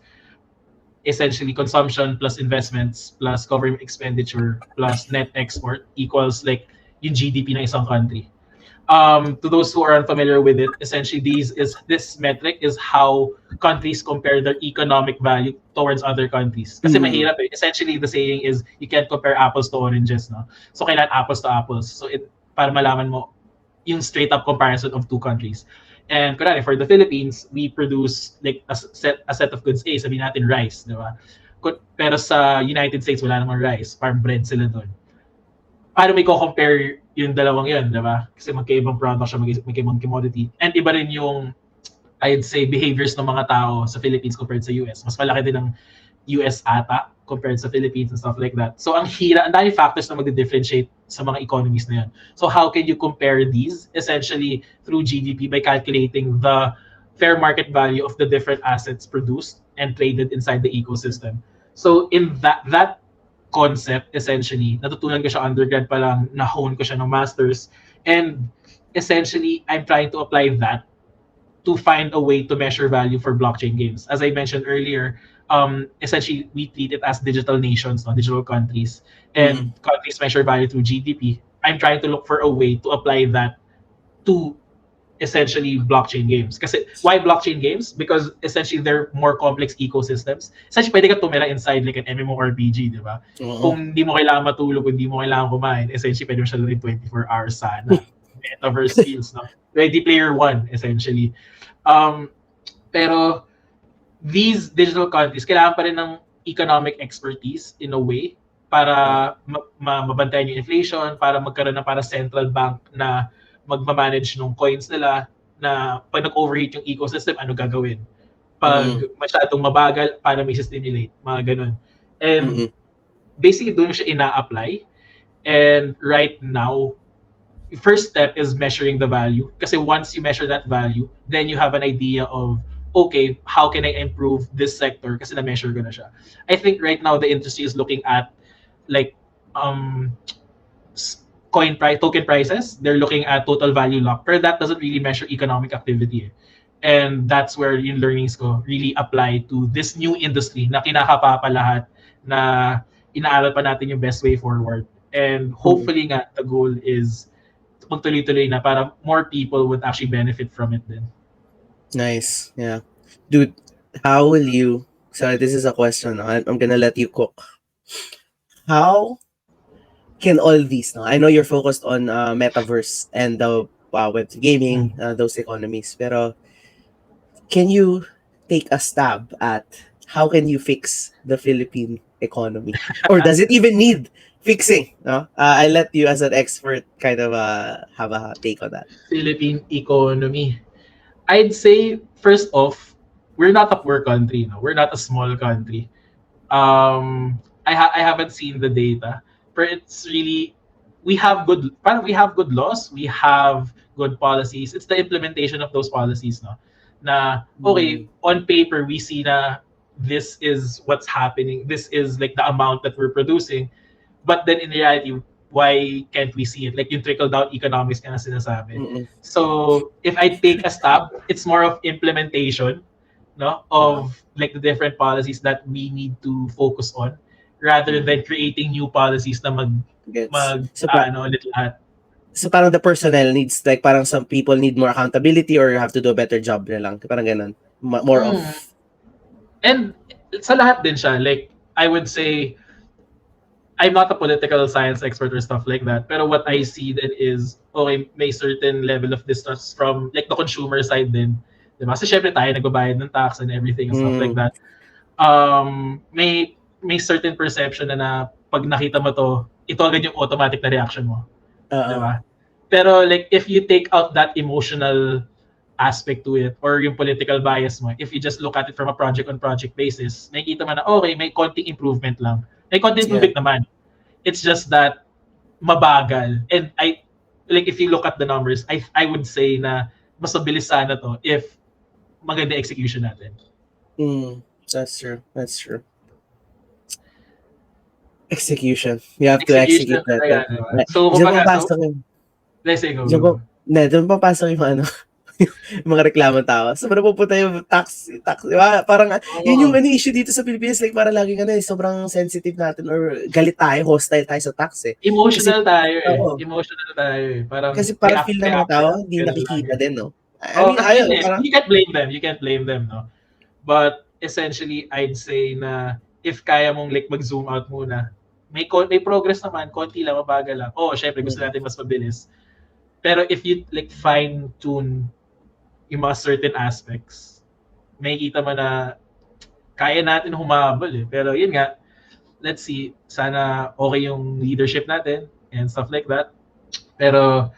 C: essentially consumption plus investments plus government expenditure plus net export equals like yung GDP ng isang country. To those who are unfamiliar with it, essentially this metric is how countries compare their economic value towards other countries. Kasi mahirap eh. Essentially, the saying is you can't compare apples to oranges, no? So kailan apples to apples. So para malaman mo yung straight up comparison of two countries. And kunwari, for the Philippines, we produce like a set of goods A, sabihin natin rice, di ba? Pero sa United States, wala namang rice. Farm bread sila doon. Paano may compare yung dalawang yun, di ba? Kasi magkaibang product siya, magkaibang commodity. And iba rin yung, I'd say, behaviors ng mga tao sa Philippines compared sa US. Mas malaki din ang US ata compared sa Philippines and stuff like that. So ang dami factors na magdi-differentiate sa mga economies na yun. So how can you compare these? Essentially, through GDP by calculating the fair market value of the different assets produced and traded inside the ecosystem. So in that concept, essentially. Natutunan ko siya undergrad pa lang, na-hone ko siya ng masters. And essentially, I'm trying to apply that to find a way to measure value for blockchain games. As I mentioned earlier, essentially, we treat it as digital nations, no? Digital countries. And countries measure value through GDP. I'm trying to look for a way to apply that to essentially blockchain games. Kasi why blockchain games? Because essentially they're more complex ecosystems. Essentially pwede ka tumira inside like an MMORPG, di ba? Kung di mo kailangan matulog, kung di mo kailangan kumain, essentially pwede mo siya rin 24 hours sana. Metaverse skills, no? Ready Player One, essentially. Pero these digital countries, kailangan pa rin ng economic expertise in a way para mabantayan yung inflation, para magkaroon ng para central bank na magmamanage ng coins nila, na pag nag-overheat yung ecosystem, ano gagawin? Pag masyadong mabagal, paano may stimulate? Mga ganun. And basically, doon siya ina-apply. And right now, first step is measuring the value. Kasi once you measure that value, then you have an idea of, okay, how can I improve this sector? Kasi na-measure ko na siya. I think right now, the industry is looking at like token prices. They're looking at total value lock, but that doesn't really measure economic activity. And that's where yung learnings ko really apply to this new industry na kinakapa pa lahat, na inaaral pa natin yung best way forward. And hopefully nga, the goal is magtuloy-tuloy na para more people would actually benefit from it then.
A: Nice. Yeah. Dude, how will you... Sorry, this is a question. I'm gonna let you cook. How can all these... No? I know you're focused on Metaverse and the Web3 gaming, those economies. Pero can you take a stab at how can you fix the Philippine economy? Or does it even need fixing? No? I let you as an expert kind of have a take on that.
C: Philippine economy. I'd say, first off, we're not a poor country. No? We're not a small country. I haven't seen the data, but it's really, we have good laws, we have good policies. It's the implementation of those policies, no? Na, okay, on paper, we see na this is what's happening. This is like the amount that we're producing. But then in reality, why can't we see it? Like yung trickle-down economics ka na sinasabi. So if I take a stab, it's more of implementation, no, of like the different policies that we need to focus on, rather than creating new policies na lahat.
A: So parang the personnel needs, like parang some people need more accountability or have to do a better job na lang. Parang ganun. More of...
C: And sa lahat din siya. Like, I would say, I'm not a political science expert or stuff like that. Pero what I see then is, okay, may certain level of distrust from like the consumer side din. Diba? Kasi syempre tayo nagbabayad ng tax and everything and stuff like that. May certain perception na pag nakita mo to, ito agad yung automatic na reaction mo. Diba? Pero like if you take out that emotional aspect to it or yung political bias mo, if you just look at it from a project on project basis, makikita mo na okay, may konting improvement lang. May konting improvement naman. It's just that mabagal. And I like if you look at the numbers, I would say na mas mabilis sana to if maganda execution natin.
A: That's true. That's true. Execution. You have to execute that.
C: So,
A: Doon papasok yung ano, yung mga reklamong tao. So, pupunta yung tax, diba? Parang, yun yung issue dito sa Pilipinas, like, parang laging sobrang sensitive natin or galit tayo, hostile tayo sa tax eh.
C: Emotional tayo eh. Parang,
A: kasi parang feel ng mga tao, hindi nakikita din, no?
C: You can't blame them, no? But, essentially, I'd say na, if kaya mong like mag-zoom out muna, may progress naman, konti lang, mabagal lang. Syempre gusto natin mas mabilis. Pero if you like fine-tune yung mga certain aspects, may kita mo na kaya natin humabol eh. Pero yun nga, let's see, sana okay yung leadership natin and stuff like that. Pero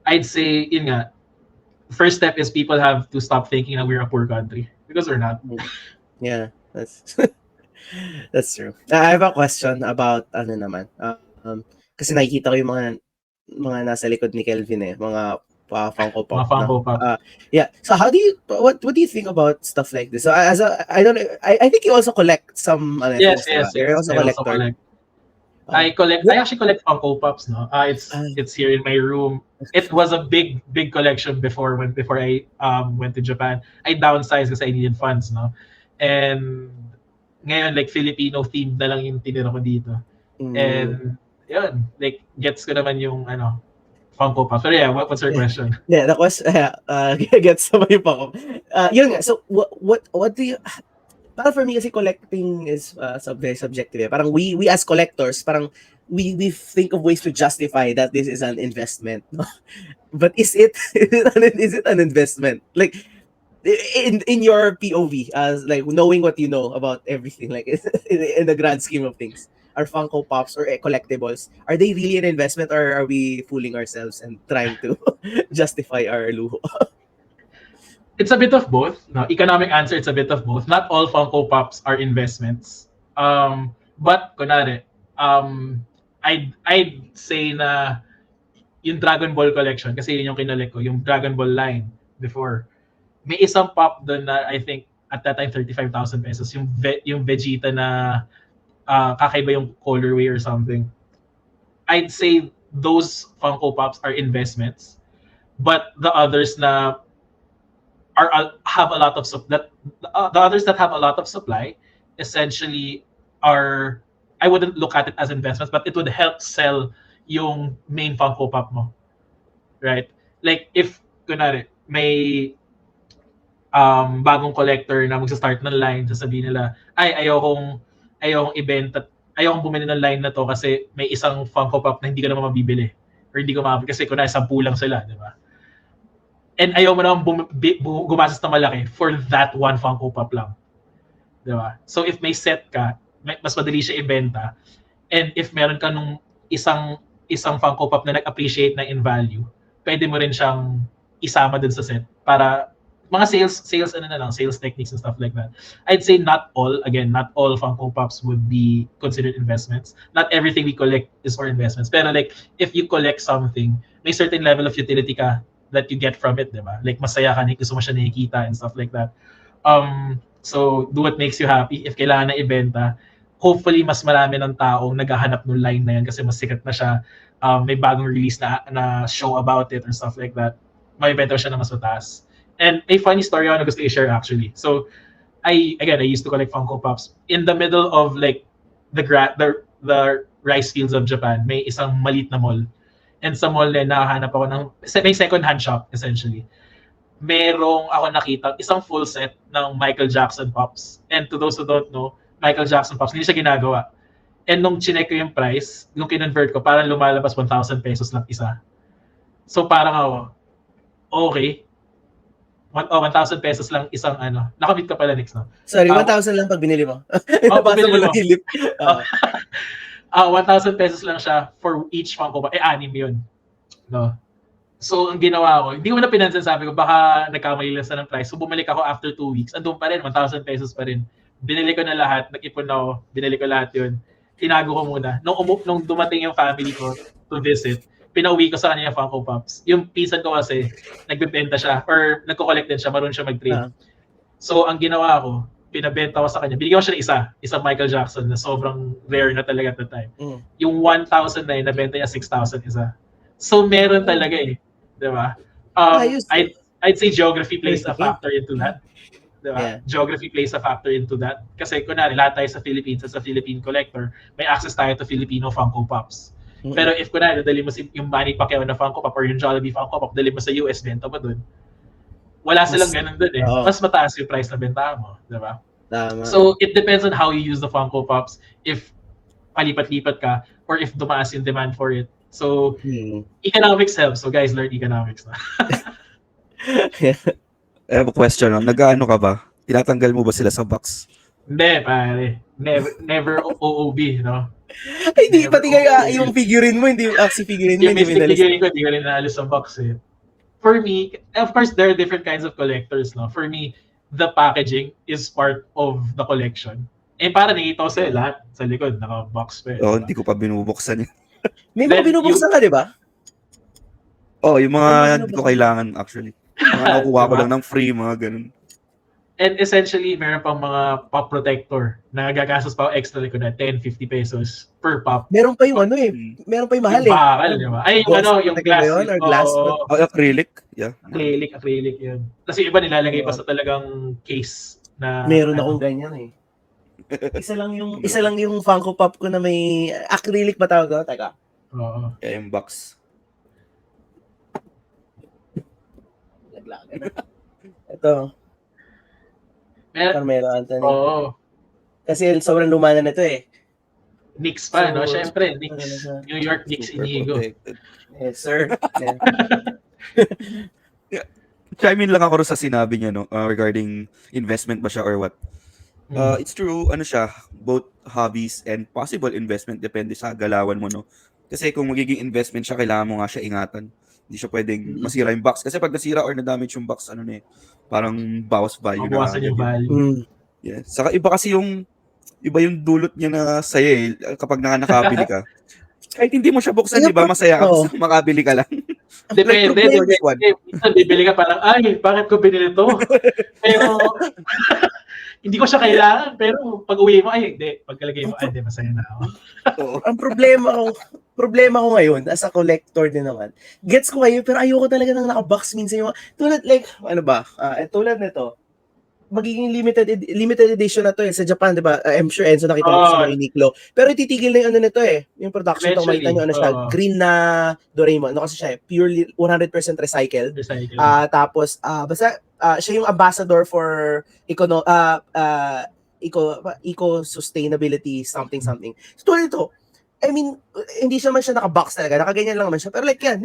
C: I'd say, yun nga, first step is people have to stop thinking that we're a poor country. Because we're not.
A: Yeah, that's true. I have a question about kasi nakikita ko yung mga nasa likod ni Kelvin eh, mga Funko Pop. Yeah. So what do you think about stuff like this? So I think you also collect some
C: Yes.
A: You're also a collector.
C: I actually collect Funko Pops, no. It's here in my room. It was a big collection before I went to Japan. I downsized kasi I needed funds, no. And ngayon like Filipino themed na lang yung tinira ko dito. And yun, like gets ko naman yung Funko Pops. Pero yeah, what's your question?
A: Yeah, the question, gets naman yung Funko. Yun nga, so what do you, para for me kasi collecting is very subjective. Eh. Parang we as collectors, parang we think of ways to justify that this is an investment. No? But is it is it an investment? Like in your POV, as like knowing what you know about everything, like in the grand scheme of things, are Funko Pops or collectibles, are they really an investment, or are we fooling ourselves and trying to justify our luho?
C: It's a bit of both. No, economic answer, it's a bit of both. Not all Funko Pops are investments. But kunwari, I'd say na yung Dragon Ball collection, kasi yun yung kinolek ko, yung Dragon Ball line before. May isang pop doon na I think at that time 35,000 pesos. Yung Vegeta na kakaiba yung colorway or something. I'd say those Funko Pops are investments. But the others na have a lot of the others that have a lot of supply essentially are, I wouldn't look at it as investments, but it would help sell yung main Funko Pop mo, right? Like if kunwari may bagong collector na magsa-start ng line, sasabihin nila, ayokong ibenta, ayokong bumili ng line na to kasi may isang Funko Pop na hindi ko naman mabibili or hindi ko mabibili kasi kunwari 10 lang sila, di ba? And ayaw mo naman gumastos na malaki for that one Funko Pop lang. Diba? So if may set ka, mas madali siya ibenta. And if meron ka nung isang Funko Pop na nag-appreciate na in value, pwede mo rin siyang isama dun sa set para mga sales techniques and stuff like that. I'd say not all Funko Pops would be considered investments. Not everything we collect is for investments. Pero like if you collect something, may certain level of utility ka that you get from it, diba? Like masaya ka, gusto mo siya nakikita and stuff like that. So do what makes you happy. If kailangan na ibenta, hopefully mas marami ng taong naghahanap ng line na yan kasi mas sikat na siya. May bagong release na show about it or stuff like that. May ibenta siya na mas mataas. And a funny story ako na gusto i-share actually. So I used to collect Funko Pops. In the middle of like the rice fields of Japan, may isang maliit na mall. And sa mall na nakahanap ako ng may second-hand shop essentially. Merong ako nakita isang full set ng Michael Jackson Pops. And to those who don't know, Michael Jackson Pops, hindi siya ginagawa. And nung chinek ko yung price, nung kinonvert ko, parang lumalabas 1,000 pesos lang isa. So parang ako, okay. 1,000 pesos lang isang Nakamit ka pala, Nix, no?
A: Sorry, 1,000 lang pag binili mo.
C: Pag binili mo.
A: 1,000
C: pesos lang siya for each Funko Pop. 6 yun. No? So, ang ginawa ko, hindi ko na pinansin, sabi ko, baka nagkamali lang sa ng price. So, bumalik ako after 2 weeks. Andun pa rin, 1,000 pesos pa rin. Binili ko na lahat, nag-ipon ako, binili ko lahat yun. Tinago ko muna. Nung dumating yung family ko to visit, pinauwi ko sa kanya yung Funko Pops. Yung pinsan ko kasi, nagbebenta siya, or nagko-collect din siya, marunong siya mag-trade. So, ang ginawa ko, pinabenta ko sa kanya. Binigyan ko siya ng isang Michael Jackson na sobrang rare na talaga at the time. Yung 1,000 na yun, nabenta niya 6,000 isa. So, meron talaga eh. Diba? I'd say geography plays a factor into that. Diba? Yeah. Geography plays a factor into that. Kasi kunwari, lahat tayo sa Philippines, as a Philippine collector, may access tayo to Filipino Funko Pops. Pero if kunwari, dali mo yung Manny Pacquiao na Funko Pop or yung Jollibee Funko Pop, dali mo sa US, benta mo dun. Wala silang ganun dun eh. Mas mataas yung price na benta mo. Diba?
A: Tama.
C: So, it depends on how you use the Funko Pops. If palipat-lipat ka, or if dumaas yung demand for it. So, economics helps. So, guys, learn economics na.
B: I have a question. Nag-ano ka ba? Tinatanggal mo ba sila sa box?
C: Hindi, pare. Never OOB, no?
A: Hindi, pati kaya yung figurine mo, hindi yung action figurine mo,
C: yung mystic figurine ko, hindi ko rin naalis sa box eh. For me, of course, there are different kinds of collectors, no? For me, the packaging is part of the collection. Eh, para nakita ko sa'yo lahat sa likod, naka-box pa eh.
B: Hindi ko pa binubuksan yun.
A: May mga binubuksan ka, di ba?
B: Yung mga hindi ko kailangan actually. Mga nakukuha ko lang ng free, mga ganun.
C: And essentially, meron pang mga pop protector na gagastos pa extra like na 10-50 pesos per pop.
A: Meron pa yung ano eh. Meron pa yung mahal
C: Yung
A: eh.
C: bakal, di ba? Ay, yung
A: Ghost
C: yung
A: protector ba
C: glass.
A: yun? Or glass?
B: Acrylic? Yeah.
C: Acrylic yun. Kasi iba nilalagay pa sa talagang case na
A: meron akong ganyan eh. Isa lang yung Funko Pop ko na may acrylic ba tawag ko? Teka.
C: Oo.
B: Yeah, yung box.
A: Ito. Carmelo Anthony.
C: Oo.
A: Kasi sobrang luma na nito eh.
C: Knicks pa, no? Siyempre, Knicks. New York Knicks Inigo.
A: Yes, sir.
B: Chime in lang ako sa sinabi niya, no? Regarding investment ba siya or what? It's true, ano siya, both hobbies and possible investment depende sa galawan mo, no? Kasi kung magiging investment siya, kailangan mo nga siya ingatan. Hindi siya pwedeng masira yung box. Kasi pag nasira or na-damage yung box, ano na eh, parang bawas value na.
C: Mabawasan yung value.
B: Yeah. Saka iba kasi iba yung dulot niya na saya eh, kapag nakabili ka. Kahit hindi mo siya buksan, di ba? Masaya ka kasi makabili ka lang.
C: Depende. Minsan bibili ka parang, ay, bakit ko binili to? Pero, hindi ko siya kailangan. Pero pag uwi mo, ay, hindi. Pagkalagay mo, ay, hindi, masaya na ako.
A: Ang problema ko ngayon, as a collector din naman, gets ko ngayon, pero ayoko talaga ng naka-box minsan yung, tulad like, ano ba, tulad nito, magiging limited edition na to eh, sa Japan, di ba? I'm sure Enzo nakita mo sa mga Uniqlo. Pero ititigil na yung ano nito eh, yung production to, makita nyo ano siya, green na Doraemon. Ano kasi siya eh, purely 100% recycled. Tapos, basta, siya yung ambassador for eco-sustainability, something. So, ito, I mean, hindi siya naka-box talaga, nakaganyan lang naman siya. Pero like yan,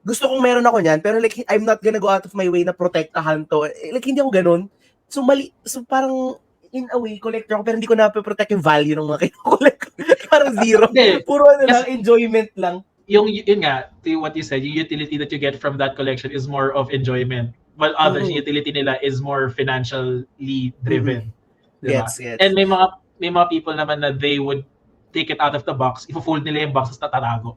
A: gusto kong meron ako niyan, pero like, I'm not gonna go out of my way na protektahan to. Like, hindi ako ganun. So parang in a way, collector ako, pero hindi ko na-protect yung value ng mga kinokollect ko. Parang zero. Puro lang, enjoyment lang.
C: Yun nga, what you said, yung utility that you get from that collection is more of enjoyment. While others, utility nila is more financially driven. Diba? Yes. And may mga people naman na they would take it out of the box, i-fold nila yung box at tatarago.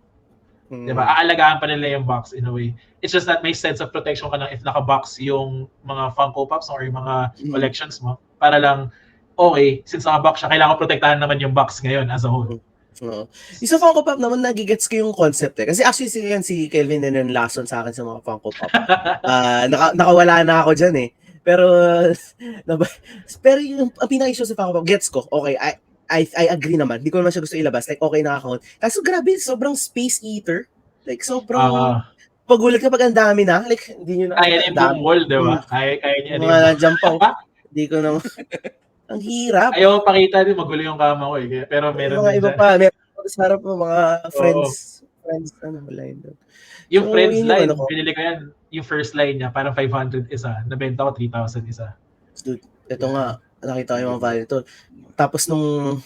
C: Diba? Aalagaan pa nila yung box in a way. It's just that may sense of protection ka lang if naka-box yung mga Funko Pops or yung mga collections mo. Para lang, okay, since naka-box siya, kailangan protektahan naman yung box ngayon as a whole.
A: Isa Funko Pop naman, nagigets ko yung concept eh. Kasi actually si Kelvin din yung lesson sa akin sa mga Funko Pop. Nakawala na ako dyan eh. Pero yung pinaka-issue sa Funko Pop, gets ko. Okay, I agree naman. Hindi ko naman siya gusto ilabas. Like, okay na account. Kaso grabe, sobrang space eater. Like, sobrang pagulat kapag ang dami na. Like, hindi nyo na.
C: Kaya niya yung wall, diba? Kaya niya
A: yung mga nandiyan pa. Hindi ko naman. Ang hirap.
C: Ayaw pakita din, magulo yung kama ko eh. Pero meron
A: mga iba pa. Meron sa harap mo, mga friends. Line doon.
C: Yung friends line, pinili ko yan. Yung first line niya, parang 500 isa. Nabenta ko 3,000 isa.
A: Dude, ito nga. Nakita ko yung mga value ito. Tapos nung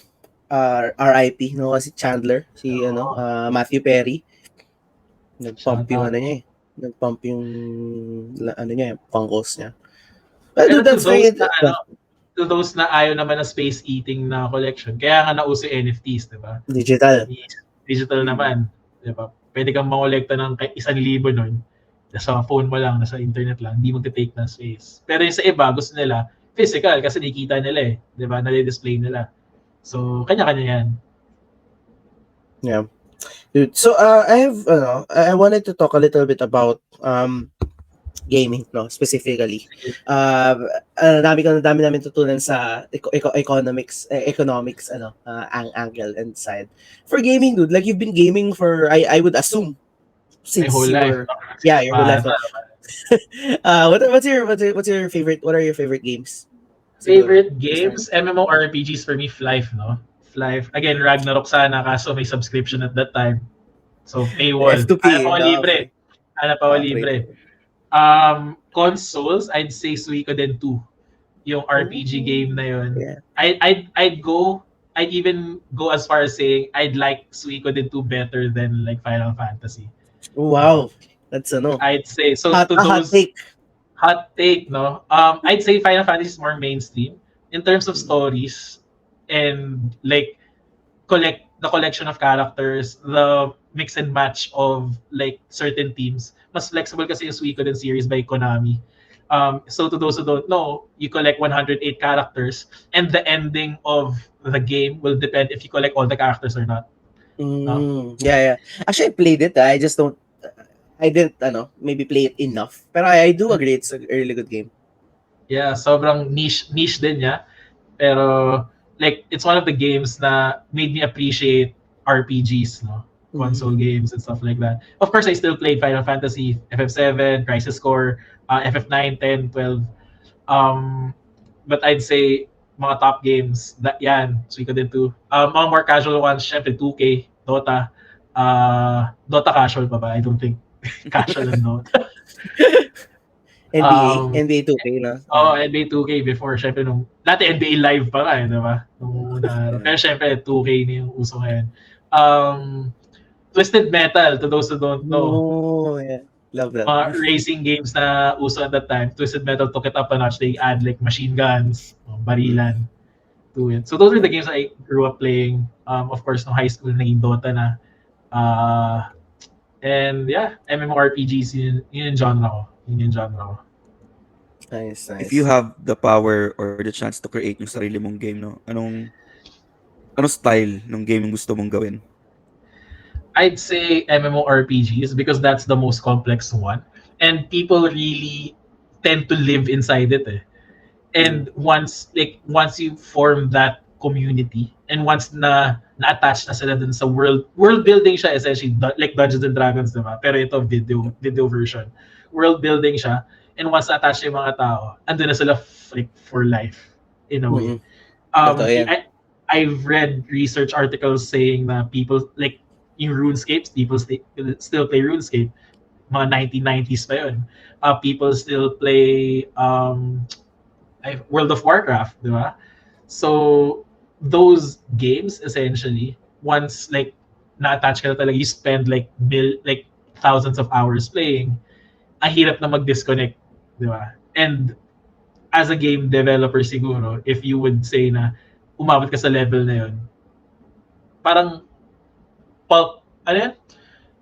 A: RIP, no, kasi Chandler, Matthew Perry, nag-pump yung ano niya eh. Nag-pump yung Funkos niya.
C: Pero to those na ayaw naman na space eating na collection, kaya nga nauso NFTs, di ba? Digital naman, di ba? Pwede kang mangolekta ng 1,000 nun. Nasa phone mo lang, nasa internet lang, hindi mag-take na space. Pero yung sa iba, gusto nila, physical kasi nakikita nila eh, 'di ba? Nade-display nila. So, kanya-kanya 'yan.
A: Yeah. Dude, so I wanted to talk a little bit about gaming, no, specifically. Dami namin tutunan sa economics angle and side. For gaming, dude, like you've been gaming for I would assume since
C: my whole life.
A: Yeah, your whole life. What's your favorite? What are your favorite games?
C: Favorite games? MMORPGs for me, Flife, no? Flife. Again, Ragnarok sana, kaso may subscription at that time. So, paywall. Ana pa libre. Consoles, I'd say Suikoden 2. Yung RPG game na yun. Yeah. I'd even go as far as saying I'd like Suikoden 2 better than like Final Fantasy.
A: Wow. That's
C: I'd say so. Hot take, no. I'd say Final Fantasy is more mainstream in terms of stories and like the collection of characters, the mix and match of like certain teams. Mas flexible kasi yung Suikoden series by Konami. So to those who don't know, you collect 108 characters, and the ending of the game will depend if you collect all the characters or not. No?
A: Yeah. Actually, I played it. I just don't. I didn't, maybe play it enough. But I do agree, it's a really good game.
C: Yeah, sobrang niche din niya. Pero like it's one of the games na made me appreciate RPGs, no? Console games and stuff like that. Of course, I still played Final Fantasy, FF7, Crisis Core, FF9, 10, 12. But I'd say mga top games, that yan, Suika din too. Mga more casual ones, syempre 2K, Dota. Dota casual pa ba? I don't think casual and Dota.
A: NBA 2K, no?
C: NBA 2K before, syempre dati NBA Live pa nga, di ba? Nung una. Pero syempre, 2K na yung uso ngayon. Twisted Metal, to those who don't know.
A: Oh, yeah. Love that.
C: Mga racing games na uso at that time. Twisted Metal took it up a notch. They add like machine guns, barilan to it. So those were the games I grew up playing. Of course, no high school, naging Dota na. And yeah, MMORPGs, yun yung genre ko. Yun yung genre ko.
A: Nice.
B: If you have the power or the chance to create yung sarili mong game, no? Anong style ng game yung gusto mong gawin?
C: I'd say MMORPGs because that's the most complex one. And people really tend to live inside it. And once you form that community and once na-attach na sila dun sa world building siya essentially like Dungeons and Dragons, diba? Pero ito video version. World building siya. And once na-attach yung mga tao, andun na sila for life in a way. I've read research articles saying that people like in RuneScape, people still play RuneScape. Mga 1990s pa yun. People still play World of Warcraft, di ba? So those games essentially, once like na-attach ka na talaga, you spend like thousands of hours playing, ang hirap na mag-disconnect, di ba? And as a game developer siguro, if you would say na umabot ka sa level na yun, parang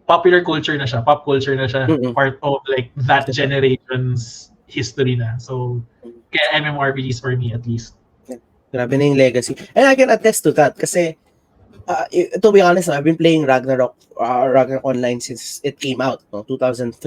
C: popular culture na siya, pop culture na siya, part of like that generation's history na. So, kaya MMORPGs for me at least.
A: Grabe na yung legacy. And I can attest to that kasi to be honest, I've been playing Ragnarok Online since it came out, no, 2003.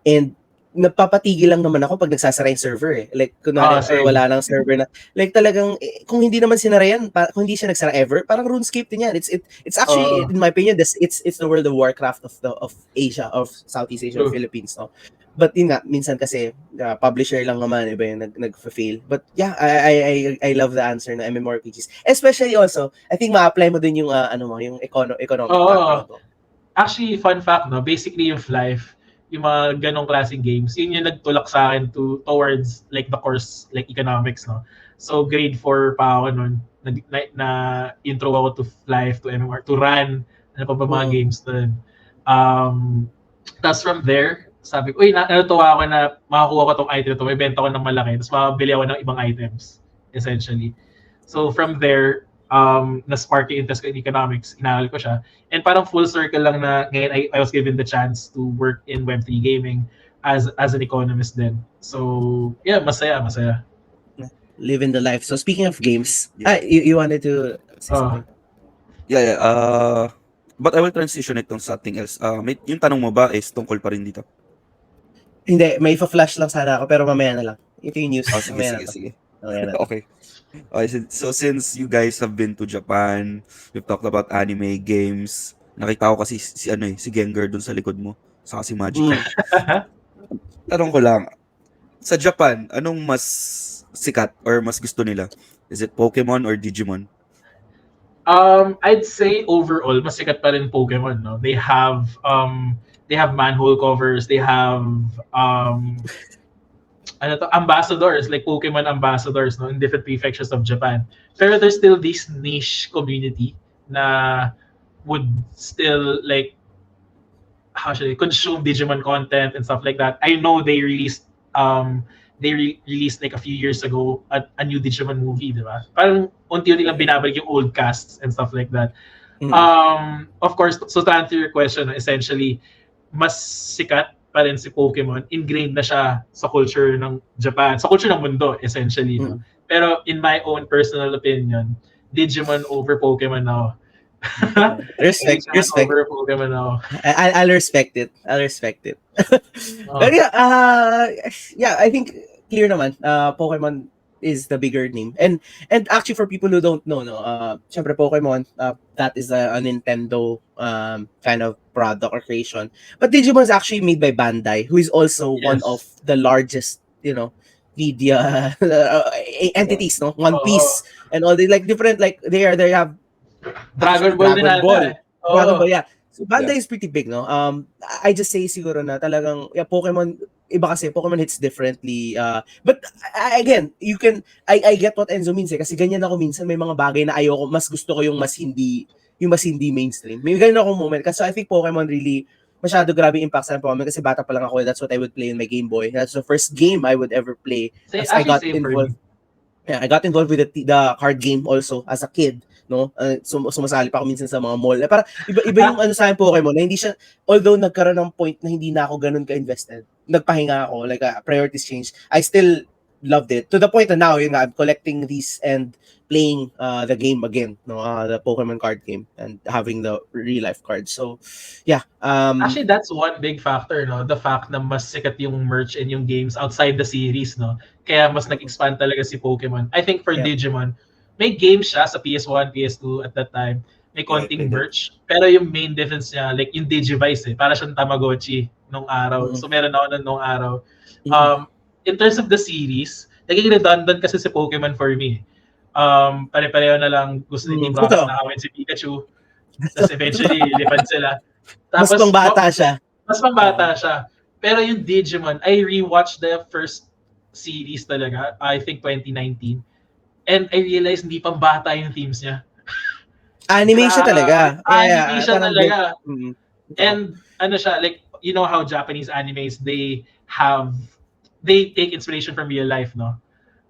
A: And napapatigil lang naman ako pag nagsasara yung server eh. Like, kunwari, wala nang server na. Like, talagang, kung hindi naman sinara yan, kung hindi siya nagsara ever, parang RuneScape din yan. It's actually, in my opinion, it's the World of Warcraft of Asia, of Southeast Asia, of Philippines, no? But yun nga, minsan kasi, publisher lang naman, iba yung nag-fail. But yeah, I love the answer na MMORPGs. Especially also, I think ma-apply mo din yung, yung economic background.
C: Actually, fun fact, no? Basically, yung Life, yung mga ganong klaseng games, yun yung nagtulak sa akin towards like the course, like economics, no? So grade 4 pa ako nun, na intro ako to Life, to MMR, to run, ano pa ba mga games nun. Tapos from there, sabi ko, natutuwa ako na makakuha ko tong item to, may benta ko ng malaki, tapos makabili ako ng ibang items, essentially. So from there, na-spark yung interest ko in economics, inaral ko siya. And parang full circle lang na ngayon I was given the chance to work in Web3 gaming as an economist then. So, yeah, masaya.
A: Living the life. So, speaking of games, you wanted to say something?
B: Yeah. But I will transition itong something else. Yung tanong mo ba is tungkol pa rin dito?
A: Hindi, may flash lang sana ako pero mamaya na lang. Ito yung news.
B: Sige. Okay. So since you guys have been to Japan, we've talked about anime, games. Nakita ko kasi si Gengar dun sa likod mo. Saka si Magic. Tanong ko lang, sa Japan, anong mas sikat or mas gusto nila? Is it Pokemon or Digimon?
C: I'd say overall, mas sikat pa rin Pokemon, no? They have manhole covers, they have ambassadors, like Pokemon ambassadors, no, in different prefectures of Japan. Pero there's still this niche community na would still like consume Digimon content and stuff like that. I know they released like a few years ago a new Digimon movie, di ba? Parang unti-unti lang binabalik yung old casts and stuff like that. Of course, so to answer your question, essentially, mas sikat pa rin si Pokemon, ingrained na siya sa culture ng Japan, sa culture ng mundo, essentially, no? Pero in my own personal opinion, Digimon over Pokemon ako.
A: Respect.
C: Over Pokemon ako.
A: I'll respect it. But yeah, I think clear naman. Pokemon is the bigger name. And actually for people who don't know, syempre Pokemon, that is a Nintendo kind of product or creation. But Digimon is actually made by Bandai, who is also one of the largest, media entities, no? One Piece and all the like different like they have
C: Dragon Ball.
A: Dragon Ball, yeah. So Bandai is pretty big, no? I just say siguro na talagang Pokemon iba kasi Pokemon hits differently. But again, I get what Enzo means kasi ganyan ako minsan may mga bagay na ayoko, mas gusto ko yung mas hindi mainstream. May ganyan akong moment kasi I think Pokemon really masyado grabe impact sa Pokemon kasi bata pa lang ako. That's what I would play in my Game Boy. That's the first game I would ever play. I got involved. Yeah, I got involved with the card game also as a kid, no? Sumasali pa ako minsan sa mga mall. Para iba yung sa akin Pokemon na hindi siya, although nagkaroon ng point na hindi na ako ganun ka-invested. Nagpahinga ako, like priorities changed. I still loved it to the point that now I'm collecting these and playing the game again, no? The Pokemon card game and having the real life cards. So, yeah.
C: Actually, that's one big factor, no? The fact na mas sikat yung merch and yung games outside the series, no? Kaya mas nag-expand talaga si Pokemon. I think for Digimon, may games siya sa PS1, PS2 at that time. May konting merch. Pero yung main difference niya, like yung Digivice, para siyang Tamagotchi nung araw. So meron ako nung araw. In terms of the series, naging redundant kasi si Pokemon for me. Pare-pareho na lang gusto ni Team Rocket na awin si Pikachu. Tapos eventually, lipad sila. Tapos,
A: mas pangbata siya.
C: Mas pangbata siya. Pero yung Digimon, I rewatched the first series talaga, I think 2019. And I realized hindi pambata yung themes niya.
A: Animation talaga.
C: Animation talaga. And ano siya, like, you know how Japanese animes, they take inspiration from real life, no?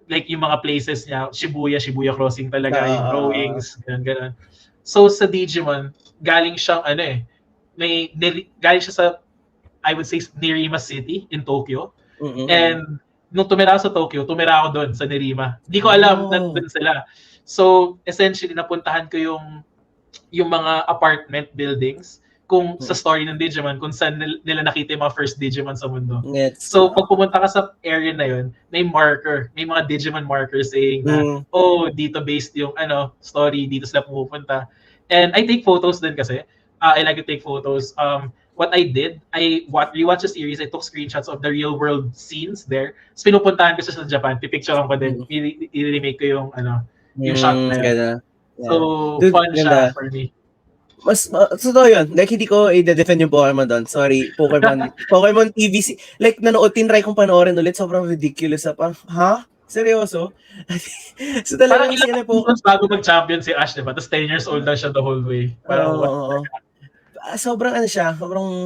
C: Like yung mga places niya, Shibuya crossing talaga, yung drawings, ganun. So sa Digimon, galing siyang galing siya sa, I would say, Nerima City in Tokyo. And nung tumira ako sa Tokyo, tumira ako doon sa Nerima. Hindi ko alam na doon sila. So essentially, napuntahan ko yung mga apartment buildings kung sa story ng Digimon, kung saan nila nakita yung mga first Digimon sa mundo. So, pag pumunta ka sa area na yun, may marker, may mga Digimon markers saying na, dito based yung story, dito sila pumupunta. And I take photos din kasi. I like to take photos. What I did, I rewatched the series, I took screenshots of the real world scenes there. So, pinupuntahan ko siya sa Japan, pipicturean ko din, i-remake ko yung shot na yun. So, fun siya for me.
A: Mas totoo yun. Like, hindi ko i-defend yung Pokemon doon. Sorry, Pokemon TVC. Like, tinry kong panoorin ulit. Sobrang ridiculous. Ha? Seryoso? So, talagang
C: parang ilang seasons bago mag-champion si Ash, diba? Tapos 10 years old na siya the whole way. Parang
A: sobrang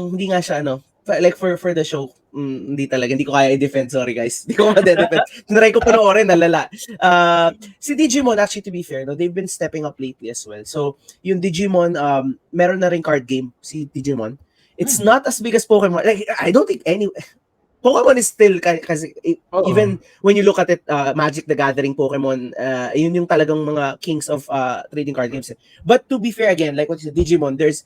A: hindi nga siya like for the show, hindi ko kaya i-defend. Sorry guys, hindi ko ma-defend. Tinry ko panoorin, nalala. Si Digimon, actually, to be fair, they've been stepping up lately as well. So yung Digimon, meron na rin card game si Digimon. It's not as big as Pokemon. Like, I don't think Pokemon is still kasi even when you look at it, Magic the Gathering, Pokemon, yun yung talagang mga kings of trading card games. But to be fair, again, like what you said, Digimon, there's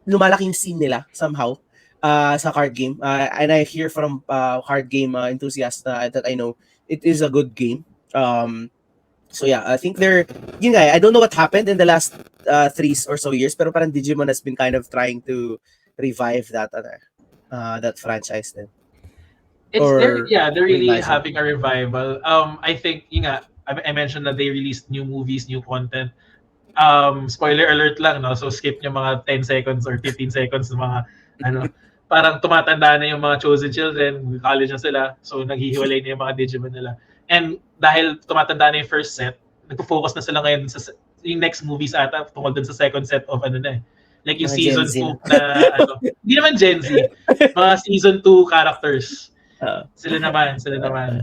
A: lumalaking scene nila somehow sa card game. And I hear from card game enthusiasts that I know it is a good game. So yeah, I think I don't know what happened in the last 3 or so years, pero parang Digimon has been kind of trying to revive that franchise then.
C: They're really having a revival. I think I mentioned that they released new movies, new content. Spoiler alert lang, no? So skip nyo mga 10 seconds or 15 seconds ng mga parang tumatanda na yung mga chosen children, college na sila, so naghihiwalay na yung mga Digimon nila. And dahil tumatanda na yung first set, nagpo-focus na sila ngayon sa yung next movies ata tungkol dun sa second set of like yung season 2 na hindi naman Gen Z, mga season 2 characters. Sila naman.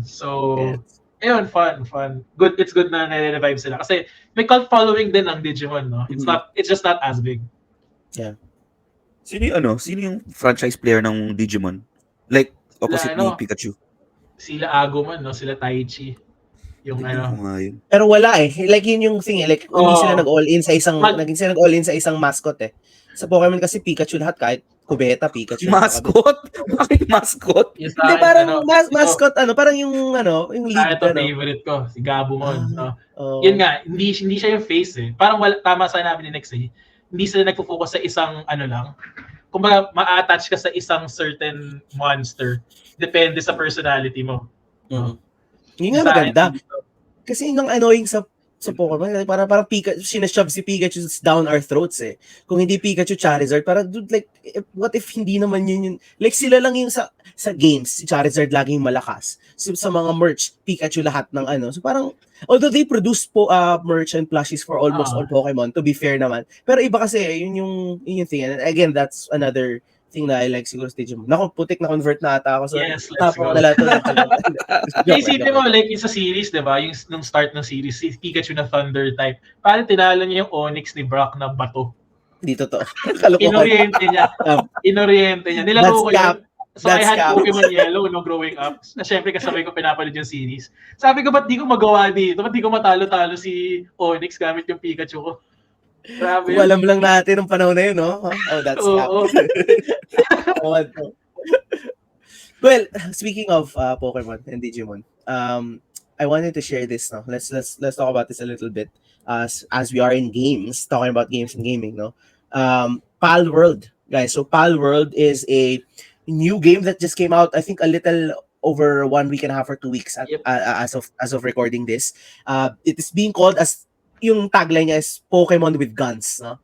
C: So, ayun, fun. Good, it's good na nare-revive sila. Kasi may cult following din ang Digimon, no? It's just not as big.
A: Yeah.
B: Sino yung franchise player ng Digimon? Like,
C: Sila
B: opposite ni Pikachu.
C: sila Agumon, no? Sila Taichi. Yung
B: Tignan ko nga yun.
A: Pero wala eh. Like yun yung thing eh. Like hindi sila nag-all in sa isang
C: Mag-
A: naging sila nag-all in sa isang mascot eh. Sa Pokemon kasi Pikachu lahat kahit kubeta Pikachu nakakabit.
B: Mascot? Bakit mascot?
C: yung sa
A: Hindi
C: akin,
A: parang
C: ito,
A: mascot parang yung yung lead
C: ito
A: ano.
C: favorite ko, si Gabumon. No? Yun
A: Oh.
C: nga, hindi siya yung face eh. Parang wala, tama sa namin ni Nex eh. Hindi sila nagfo-focus sa isang lang. Kumbaga, ma-attach ka sa isang certain monster. Depende sa personality mo. No?
A: Yun nga maganda. Kasi yung annoying sa Pokemon, parang Pikachu, sinashove si Pikachu down our throats eh. Kung hindi Pikachu, Charizard, parang dude, like, what if hindi naman yun like sila lang yung sa games, si Charizard laging malakas. So, sa mga merch, Pikachu lahat ng So parang, although they produce merch and plushies for almost all Pokemon, to be fair naman. Pero iba kasi, yun yung thing. And again, that's another thing na I like siguro sa Digimon. Naku, putik na convert na ata ako. So,
C: yes, let's go.
A: na lahat to Digimon.
C: Isipin mo, like, yung sa series, di ba? Yung nung start ng series, si Pikachu na Thunder type. Parang tinalo niya yung Onix ni Brock na bato.
A: Hindi totoo.
C: Inoriente niya. Nilaro ko yun. So I had Pokemon Yellow no growing up. Na syempre kasabay ko pinapanood yung series. Sabi ko, ba't di ko magawa dito? Ba't di ko matalo-talo si Onix gamit yung Pikachu ko? Grabe
A: yun. Alam lang natin ng panahon na yun, no? Oh, that's cap. Well, speaking of Pokemon and Digimon, I wanted to share this. No, let's talk about this a little bit as we are in games, talking about games and gaming. No, palworld, guys. So palworld is a new game that just came out. I think a little over 1 week and a half or 2 weeks as of recording this. It is being called as yung tagline niya is Pokemon with guns, no?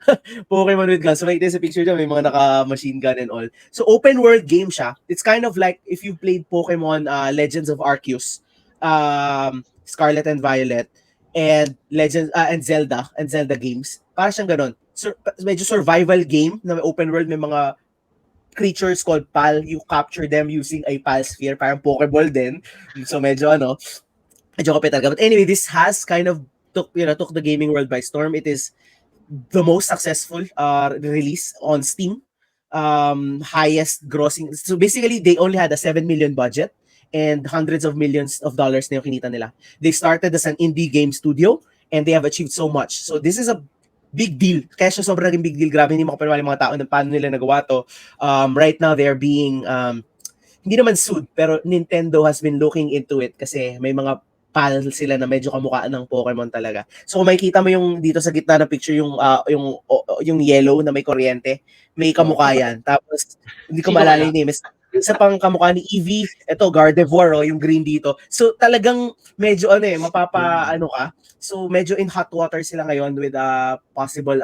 A: Pokemon with guns. So makikita sa picture niya, may mga naka-machine gun and all. So open world game siya. It's kind of like if you played Pokemon Legends of Arceus, Scarlet and Violet, and Legends and Zelda games. Para siyang ganun. Medyo survival game na may open world, may mga creatures called PAL. You capture them using a PAL sphere. Parang Pokeball din. So medyo medyo kapit talaga. But anyway, this has kind of took the gaming world by storm. It is the most successful release on Steam. Highest grossing. So basically, they only had a 7 million budget and hundreds of millions of dollars na yung kinita nila. They started as an indie game studio and they have achieved so much. So this is a big deal. Kaya siya sobrang naging big deal. Grabe, hindi makapaniwala yung mga tao na paano nila nagawa to. Right now, they're being hindi naman sued, pero Nintendo has been looking into it kasi may mga PAL sila na medyo kamukha ng Pokemon talaga. So kung makikita mo yung dito sa gitna ng picture yung yellow na may kuryente, may kamukha yan. Tapos hindi ko maalala yung name. Isa pang kamukha ni Eevee, ito Gardevoir yung green dito. So talagang medyo mapapa ka. So medyo in hot water sila ngayon with a possible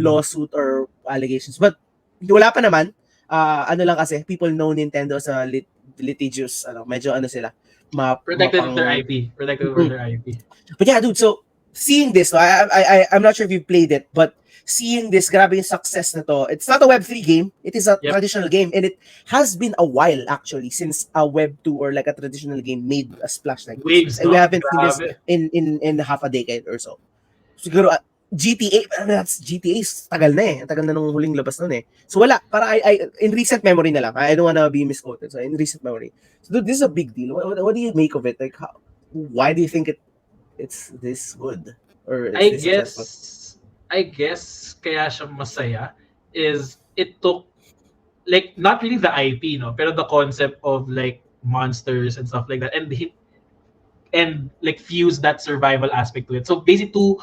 A: lawsuit or allegations. But wala pa naman. Lang kasi people know Nintendo as a litigious medyo sila.
C: Protected their IP.
A: But yeah, dude, so seeing this, I'm not sure if you played it, but seeing this, grabe yung success na to. It's not a Web3 game. It is a traditional game. And it has been a while, actually, since a Web2 or like a traditional game made a splash like this. And we haven't seen this in half a decade or so. Siguro, GTA, that's GTA, tagal na eh. Tagal na nung huling labas nun eh. So wala, para in recent memory na lang. I don't wanna be misquoted. So in recent memory. So dude, this is a big deal. What do you make of it? Like, why do you think it's this good? Or
C: I guess kaya siya masaya is it took like not really the IP, no, pero the concept of like monsters and stuff like that, and like fuse that survival aspect to it. So basically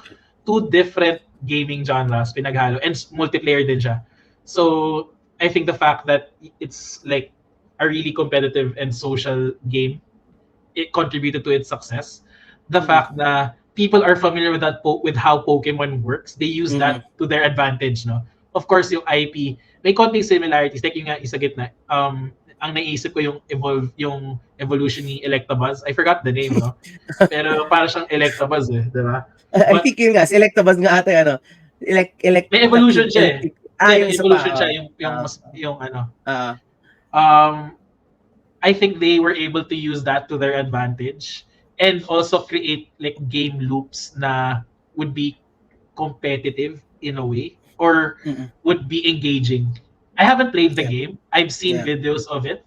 C: two different gaming genres pinaghalo and multiplayer din siya. So I think the fact that it's like a really competitive and social game, it contributed to its success. The fact that people are familiar with with how Pokemon works, they use that to their advantage, no? Of course, yung IP, may konting similarities. Like yung nga isa gitna, ang naisip ko yung evolution ni Electabuzz. I forgot the name, no? Pero para siyang Electabuzz eh, di ba?
A: I think yun nga, Electabuzz nga ata
C: may evolution siya eh. Yung evolution siya, yung I think they were able to use that to their advantage and also create like game loops na would be competitive in a way or would be engaging. I haven't played the game. I've seen videos of it.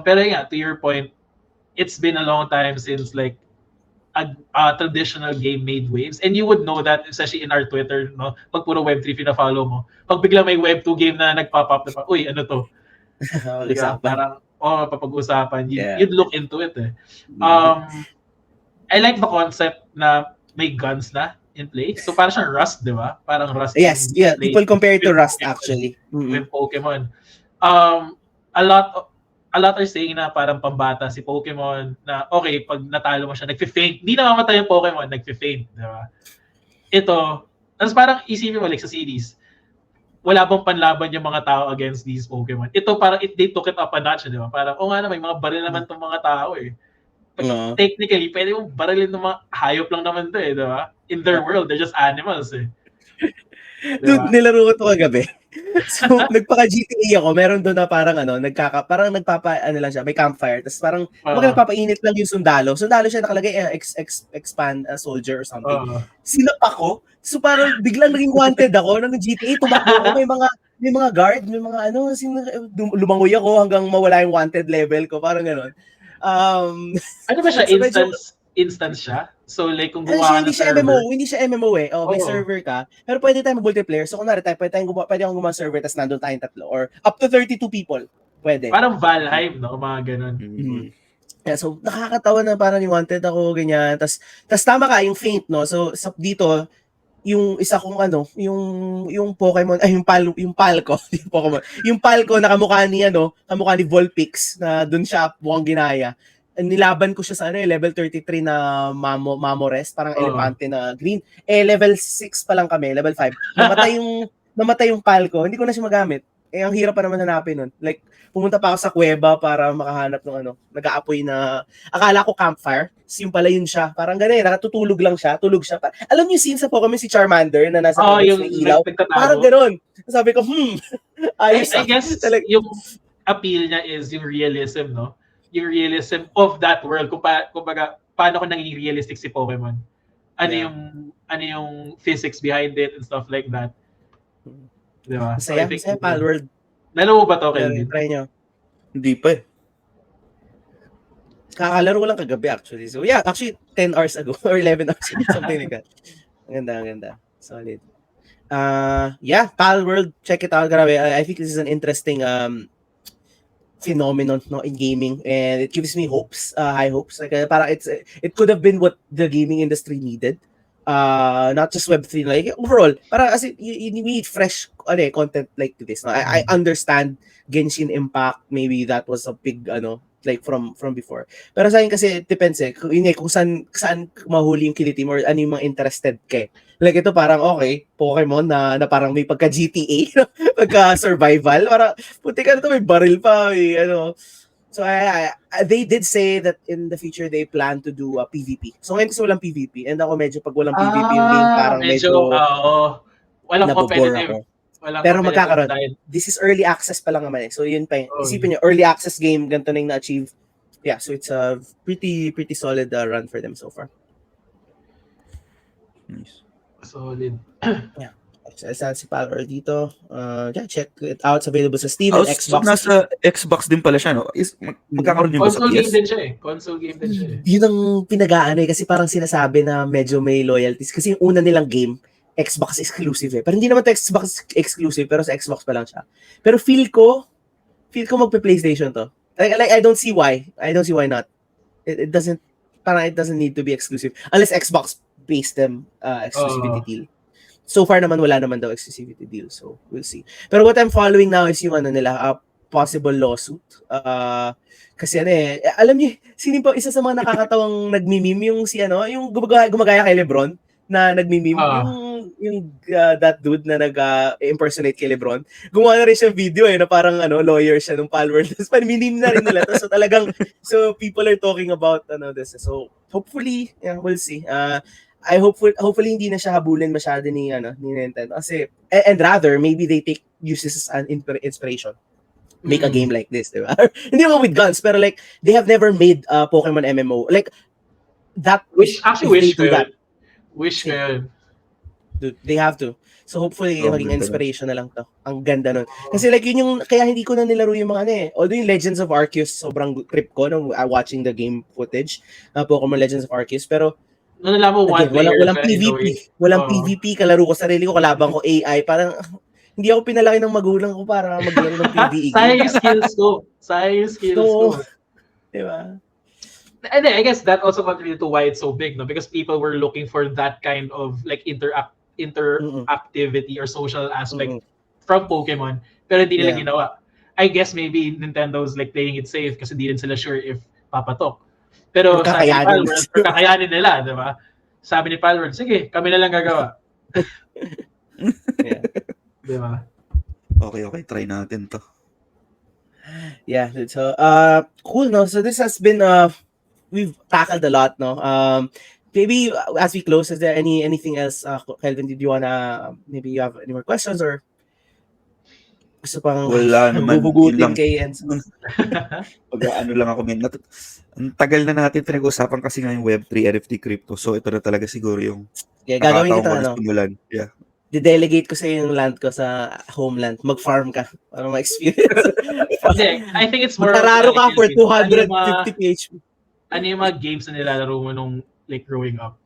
C: Pero yeah, to your point, it's been a long time since like a traditional game made waves. And you would know that, especially in our Twitter, no? Pag puro Web3 pina-follow mo, pag bigla may Web2 game na nag-pop up, na uy, ano to? Diba? Parang, papag-usapan. You'd look into it eh. I like the concept na may guns na in play. So parang siyang Rust, di ba? Parang Rust
A: Yes,
C: yung play
A: people compare it to Rust
C: Pokemon,
A: actually.
C: with Pokemon. A lot are saying na parang pambata si Pokemon na okay, pag natalo mo siya, nagfi-faint. Hindi namamatay yung Pokemon, nagfi-faint, di ba? Ito, tapos parang isipin mo like sa series, wala bang panlaban yung mga tao against these Pokemon. Ito parang they took it up a notch, di ba? Parang, nga na, may mga baril naman tong mga tao eh. Technically, pwede mong barilin ng mga hayop lang naman to eh, di ba? In their world, they're just animals eh.
A: Dude, nilaro ko ito kagabi. So, nagpaka-GTA ako, meron doon na parang parang lang siya, may campfire, tapos parang nagpapainit lang yung sundalo. Sundalo siya nakalagay, expand soldier or something. Sinapak ko, so parang biglang naging wanted ako ng GTA, tumakbo ako, may mga guard, may mga lumangoy ako hanggang mawala yung wanted level ko, parang gano'n.
C: Ano ba siya? Instance siya? So like kung gumawa
A: hindi siya MMO, hindi siya MMO eh. May server ka. Pero pwede tayong multiplayer. So kunwari pwede akong gumawa server tapos nandun tayong tatlo or up to 32 people. Pwede.
C: Parang Valheim, no? Mga ganun.
A: Yeah, so nakakatawa na parang yung wanted ako, ganyan. Tas tama ka, yung faint, no? So dito, yung isa kong yung Pokemon, yung pal ko, yung Pokemon. Yung pal ko na kamukha ni Vulpix na dun siya mukhang ginaya. Nilaban ko siya sa level 33 na Mamores, parang elepante na green. Level 6 pa lang kami, level 5. Namatay yung pal ko, hindi ko na siya magamit. Ang hirap pa naman hanapin nun. Like, pumunta pa ako sa kuweba para makahanap ng nag-aapoy na, akala ko campfire, yung pala yun siya. Parang ganun, nakatutulog lang siya, tulog siya. Alam niyo yung scene sa Pokemon si Charmander na nasa
C: yung
A: may ilaw? Parang ganun. Sabi ko, ayos.
C: I guess yung appeal niya is yung realism, no? Yung realism of that world. Kumbaga, paano ko naging realistic si Pokemon? Ano yung physics behind it and stuff like that. Diba?
A: Masaya, palworld.
C: Nalaro ba to, Kelvin?
A: Try nyo.
B: Hindi pa eh.
A: Kakalaro ko lang kagabi actually. So yeah, actually 10 hours ago or 11 hours ago, something like that. Ang ganda. Solid. Yeah, palworld, check it out. Grabe. I think this is an interesting phenomenon in gaming, and it gives me high hopes. Like parang it could have been what the gaming industry needed. Not just Web3, like overall. Para kasi you need fresh content like this. No? I understand Genshin Impact, maybe that was a big like from before. Pero sa akin kasi it depends kung saan mahuli yung kiliti mo or ano yung mga interested ka. Like ito parang okay, Pokemon na parang may pagka GTA, pagka survival, parang puti ka na to, may baril pa, So they did say that in the future they plan to do a PvP. So ngayon kasi walang PvP, and ako medyo pag walang PvP yung game parang medyo
C: walang competitive.
A: Pero magkakaroon. This is early access pa lang naman eh. So yun pa isipin nyo, early access game, ganito na yung na-achieve. Yeah, so it's a pretty solid run for them so far.
B: Nice.
C: Solid.
A: Yeah. Saan si palworld dito? Check it out. It's available sa Steam and Xbox.
B: Nasa Xbox din pala siya, no? Magkakaroon din ba sa PS?
C: Console game din siya eh.
A: Yun ang pinag-aano kasi parang sinasabi na medyo may loyalties. Kasi yung una nilang game, Xbox exclusive eh. Pero hindi naman to Xbox exclusive, pero sa Xbox pa lang siya. Pero feel ko magpe-PlayStation to. Like I don't see why. I don't see why not. It doesn't need to be exclusive unless Xbox based them exclusivity deal. So far naman wala naman daw exclusivity deal, so we'll see. Pero what I'm following now is yung possible lawsuit. Kasi alam niyo, sino pa isa sa mga nakakatawang nagmi-meme yung yung gumagaya kay LeBron na nagmi-meme yung that dude na nag-impersonate kay LeBron. Gumawa na rin siya video na parang lawyer siya nung palworld. Tapos meme na rin nila. So talagang people are talking about this. So hopefully, we'll see. I hopefully hindi na siya habulin masyado ni Nintendo. Kasi and rather maybe they use this as an inspiration. Make a game like this, diba? Hindi naman with guns, pero like they have never made a Pokemon MMO like that.
C: Wish ko yun.
A: Dude, they have to. So hopefully,
B: Oh,
A: maging
B: ganda
A: inspiration na lang to. Ang ganda nun. Kasi like yun yung, kaya hindi ko na nilaro yung mga although yung Legends of Arceus, sobrang trip ko nung watching the game footage na Pokemon Legends of Arceus. Pero,
C: Nung alam mo, one
A: again,
C: player
A: walang
C: siya in a way.
A: PvP. Walang PvP, kalaro ko sarili ko, kalaban ko AI. Parang, hindi ako pinalaki ng magulang ko para maglaro ng PvE
C: Sayang
A: game.
C: yung skills ko. Sayang yung skills ko.
A: Diba?
C: And I guess that also contributed to why it's so big, no? Because people were looking for that kind of like interactivity or social aspect from Pokemon, pero hindi nila ginawa. I guess maybe Nintendo's like playing it safe kasi di rin sila sure if papatok. Pero sabi ni Palworld, kakayanin nila, di ba? Sabi ni Palworld, sige, kami na lang gagawa.
A: Yeah.
C: Di ba?
B: Okay, try natin to.
A: Yeah, so cool, no? So this has been we've tackled a lot, no? Maybe as we close, is there anything else, Kelvin? Did you wanna maybe you have any more questions or gusto pang
B: wala naman,
A: bubugutin kay Enzo?
B: Ano lang ako, men. Ang tagal na natin pinag-usapan kasi nga yung Web3, NFT, crypto. So ito na talaga siguro yung
A: gagawin kita, no?
B: Simulan. Yeah.
A: De-delegate ko sa yung land ko sa homeland. Mag-farm ka para ma-experience.
C: I think it's more
A: Magkararo ka for 250 PHP.
C: Ano yung mga games na nilalaro mo nung like growing up?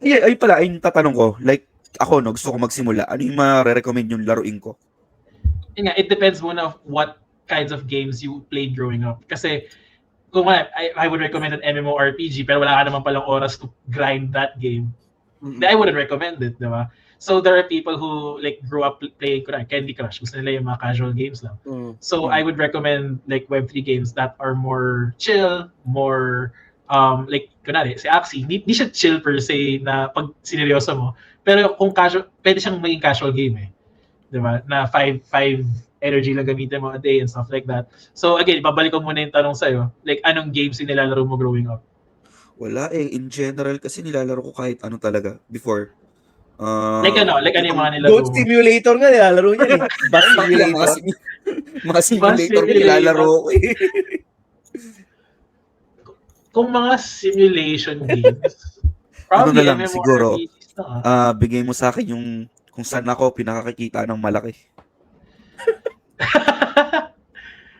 B: Yeah, ay pala, ay tatanong ko, like ako, no, gusto ko magsimula. Ano yung ma-recommend yung laruin ko?
C: It depends muna of what kinds of games you played growing up. Kasi kung I would recommend an MMORPG pero wala ka naman palang oras to grind that game. I wouldn't recommend it, di ba? So there are people who like grew up playing Candy Crush. Gusto nila yung mga casual games lang. So I would recommend like Web3 games that are more chill, more like kunwari, si Axie, di siya chill per se na pag sineryoso mo. Pero kung casual, pwede siyang maging casual game eh. Di ba? Na 5 energy lang gamitin mo a day and stuff like that. So again, babalik ko muna yung tanong sa'yo. Like, anong games yung nilalaro mo growing up?
B: Wala in general kasi nilalaro ko kahit ano talaga before.
C: Like ano yung mga nilalaro
A: Goat Simulator nga nilalaro niya eh. Bus Simulator.
B: Mga simulator nilalaro ko eh.
C: Kung mga simulation games, probably
B: ano na lang siguro, bigay mo sa akin yung kung saan ako pinakakikita ng malaki.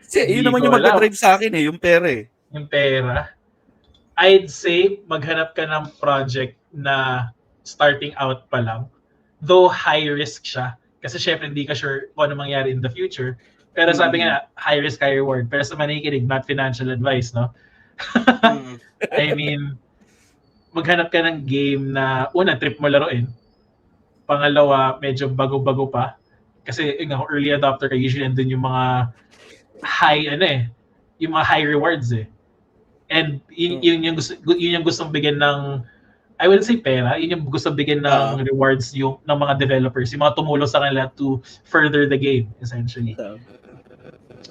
B: Kasi yun naman yung mag-drive sa akin eh, yung pera eh.
C: Yung pera? I'd say maghanap ka ng project na starting out pa lang. Though high risk siya. Kasi syempre hindi ka sure kung ano mangyari in the future. Pero sabi nga, high risk, high reward. Pero sa manikinig, not financial advice, no? I mean, maghanap ka ng game na una, trip mo laruin. Pangalawa, medyo bago-bago pa. Kasi yung early adopter ka, usually andun yung mga yung mga high rewards eh. And yun yung gustong bigyan ng, I wouldn't say pera, yun yung gustong bigyan ng rewards ng mga developers, yung mga tumulong sa kanila to further the game, essentially.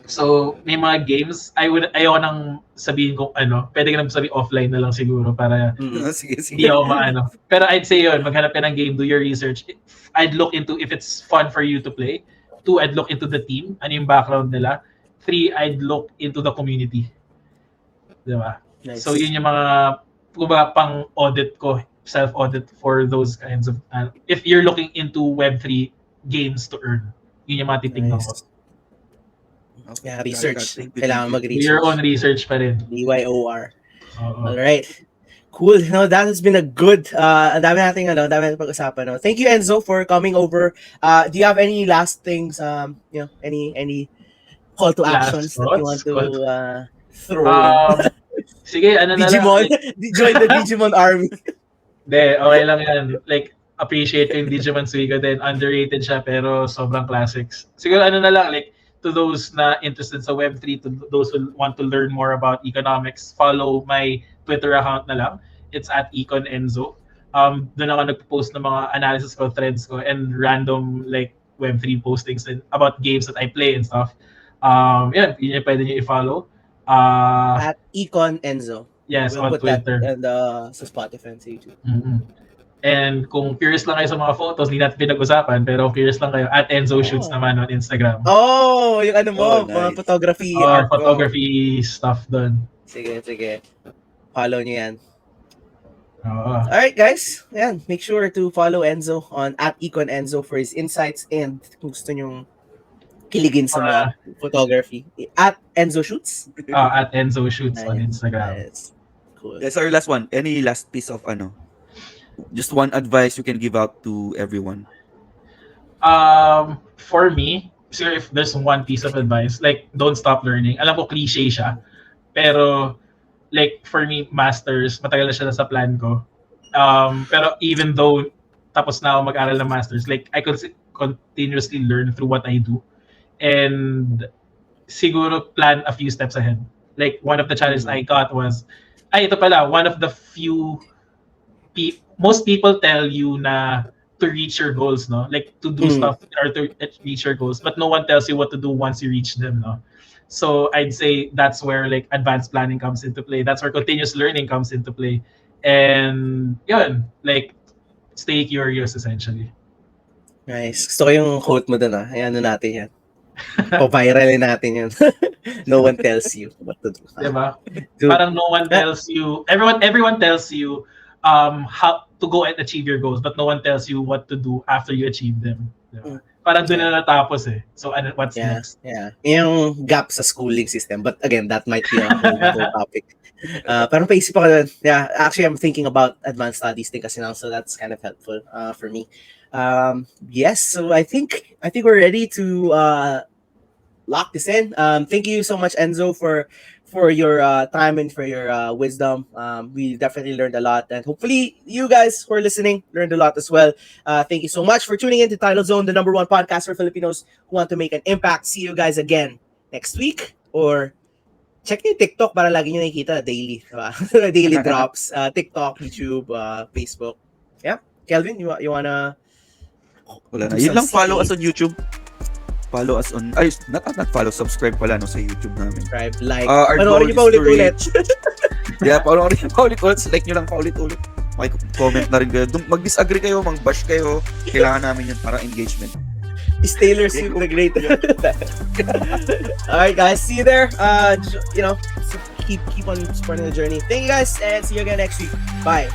C: So, may mga games, ayaw nang sabihin kung pwede ka nang sabihin offline na lang siguro para hindi ako maano. Pero I'd say yun, maghanap ka ng game, do your research. I'd look into if it's fun for you to play. 2, I'd look into the team, ano yung background nila. 3, I'd look into the community. Diba? Nice. So, yun yung mga pang-audit ko, self-audit for those kinds of, if you're looking into Web3 games to earn, yun yung mga titignan ko.
A: Okay. Yeah, research. Kailangan mag-research.
C: Your own research pa rin.
A: DYOR. Alright. Cool. No, that has been a good, ang dami nating pag-usapan. No? Thank you, Enzo, for coming over. Do you have any last things, any call to actions that you want to throw in?
C: Sige, ano
A: Digimon?
C: na lang.
A: Join the Digimon army.
C: Okay lang yan. Like, appreciate yung Digimon Suigo din. Underrated siya, pero sobrang classics. Siguro ano na lang, like, to those na interested sa Web3, to those who want to learn more about economics, follow my Twitter account na lang. It's at econenzo. Doon ako nagpo-post ng mga analysis ko, threads ko, and random like Web3 postings about games that I play and stuff. Yun yung pwede nyo i-follow.
A: At econenzo.
C: Yes, we'll on Twitter.
A: And sa Spotify and sa YouTube.
C: And kung curious lang kayo sa mga photos, hindi natin pinag-usapan, pero curious lang kayo, at Enzo Shoots naman on Instagram.
A: Yung ano mo, mga photography.
C: Photography stuff doon.
A: Sige. Follow niyo yan.
C: Oo.
A: Alright guys, ayan, make sure to follow Enzo on @econenzo for his insights, and kung gusto nyong kiligin sa
C: Uh,
A: mga photography, @Enzo Shoots.
C: at Enzo Shoots on
A: Nice,
C: Instagram.
A: nice. Cool.
B: Yeah, sorry, last one. Any last piece of just one advice you can give out to everyone?
C: For me, sir, if there's one piece of advice, like, don't stop learning. Alam ko cliche siya, pero like for me, masters, matagal na siya sa plan ko. Pero even though tapos na ako mag-aral ng masters, like I could continuously learn through what I do. And siguro plan a few steps ahead. Like one of the challenges I got was, ito pala, one of the few most people tell you na to reach your goals, no? Like to do stuff or to reach your goals, but no one tells you what to do once you reach them, no? So I'd say that's where like advanced planning comes into play. That's where continuous learning comes into play. And yun, like stay curious essentially.
A: Nice. Gusto ko yung quote mo dun Ayan natin yan. Pa-viralin natin yan. No one tells you what to do.
C: Diba?
A: Dude.
C: Parang no one tells you, everyone tells you how to go and achieve your goals, but no one tells you what to do after you achieve them. Diba? Parang doon na natapos eh. So what's next?
A: Yeah. Yung gap sa schooling system. But again, that might be a whole topic. Parang paisip ako, yeah, actually I'm thinking about advanced studies din kasi now, so that's kind of helpful for me. Yes, so I think we're ready to lock this in. Thank you so much, Enzo, for your time and for your wisdom. We definitely learned a lot, and hopefully you guys who are listening learned a lot as well. Thank you so much for tuning in to Title Zone, the #1 podcast for Filipinos who want to make an impact. See you guys again next week, or check yung TikTok para lagi nyo nakikita daily, diba? Daily drops. TikTok, YouTube, Facebook. Yeah, Kelvin, you wanna?
B: Wala na. Yun lang, follow us on YouTube. Follow us on, not follow, subscribe pala sa YouTube namin.
A: Subscribe, like,
B: our goal is to
A: ulit.
B: Yeah, panoorin nyo pa ulit-ulit. Like nyo lang pa ulit-ulit. Comment na rin kayo. Mag-disagree kayo, mag-bash kayo. Kailangan namin yun para engagement.
A: Is Taylor Swift the great? Alright guys, see you there. Keep on supporting the journey. Thank you guys, and see you again next week. Bye.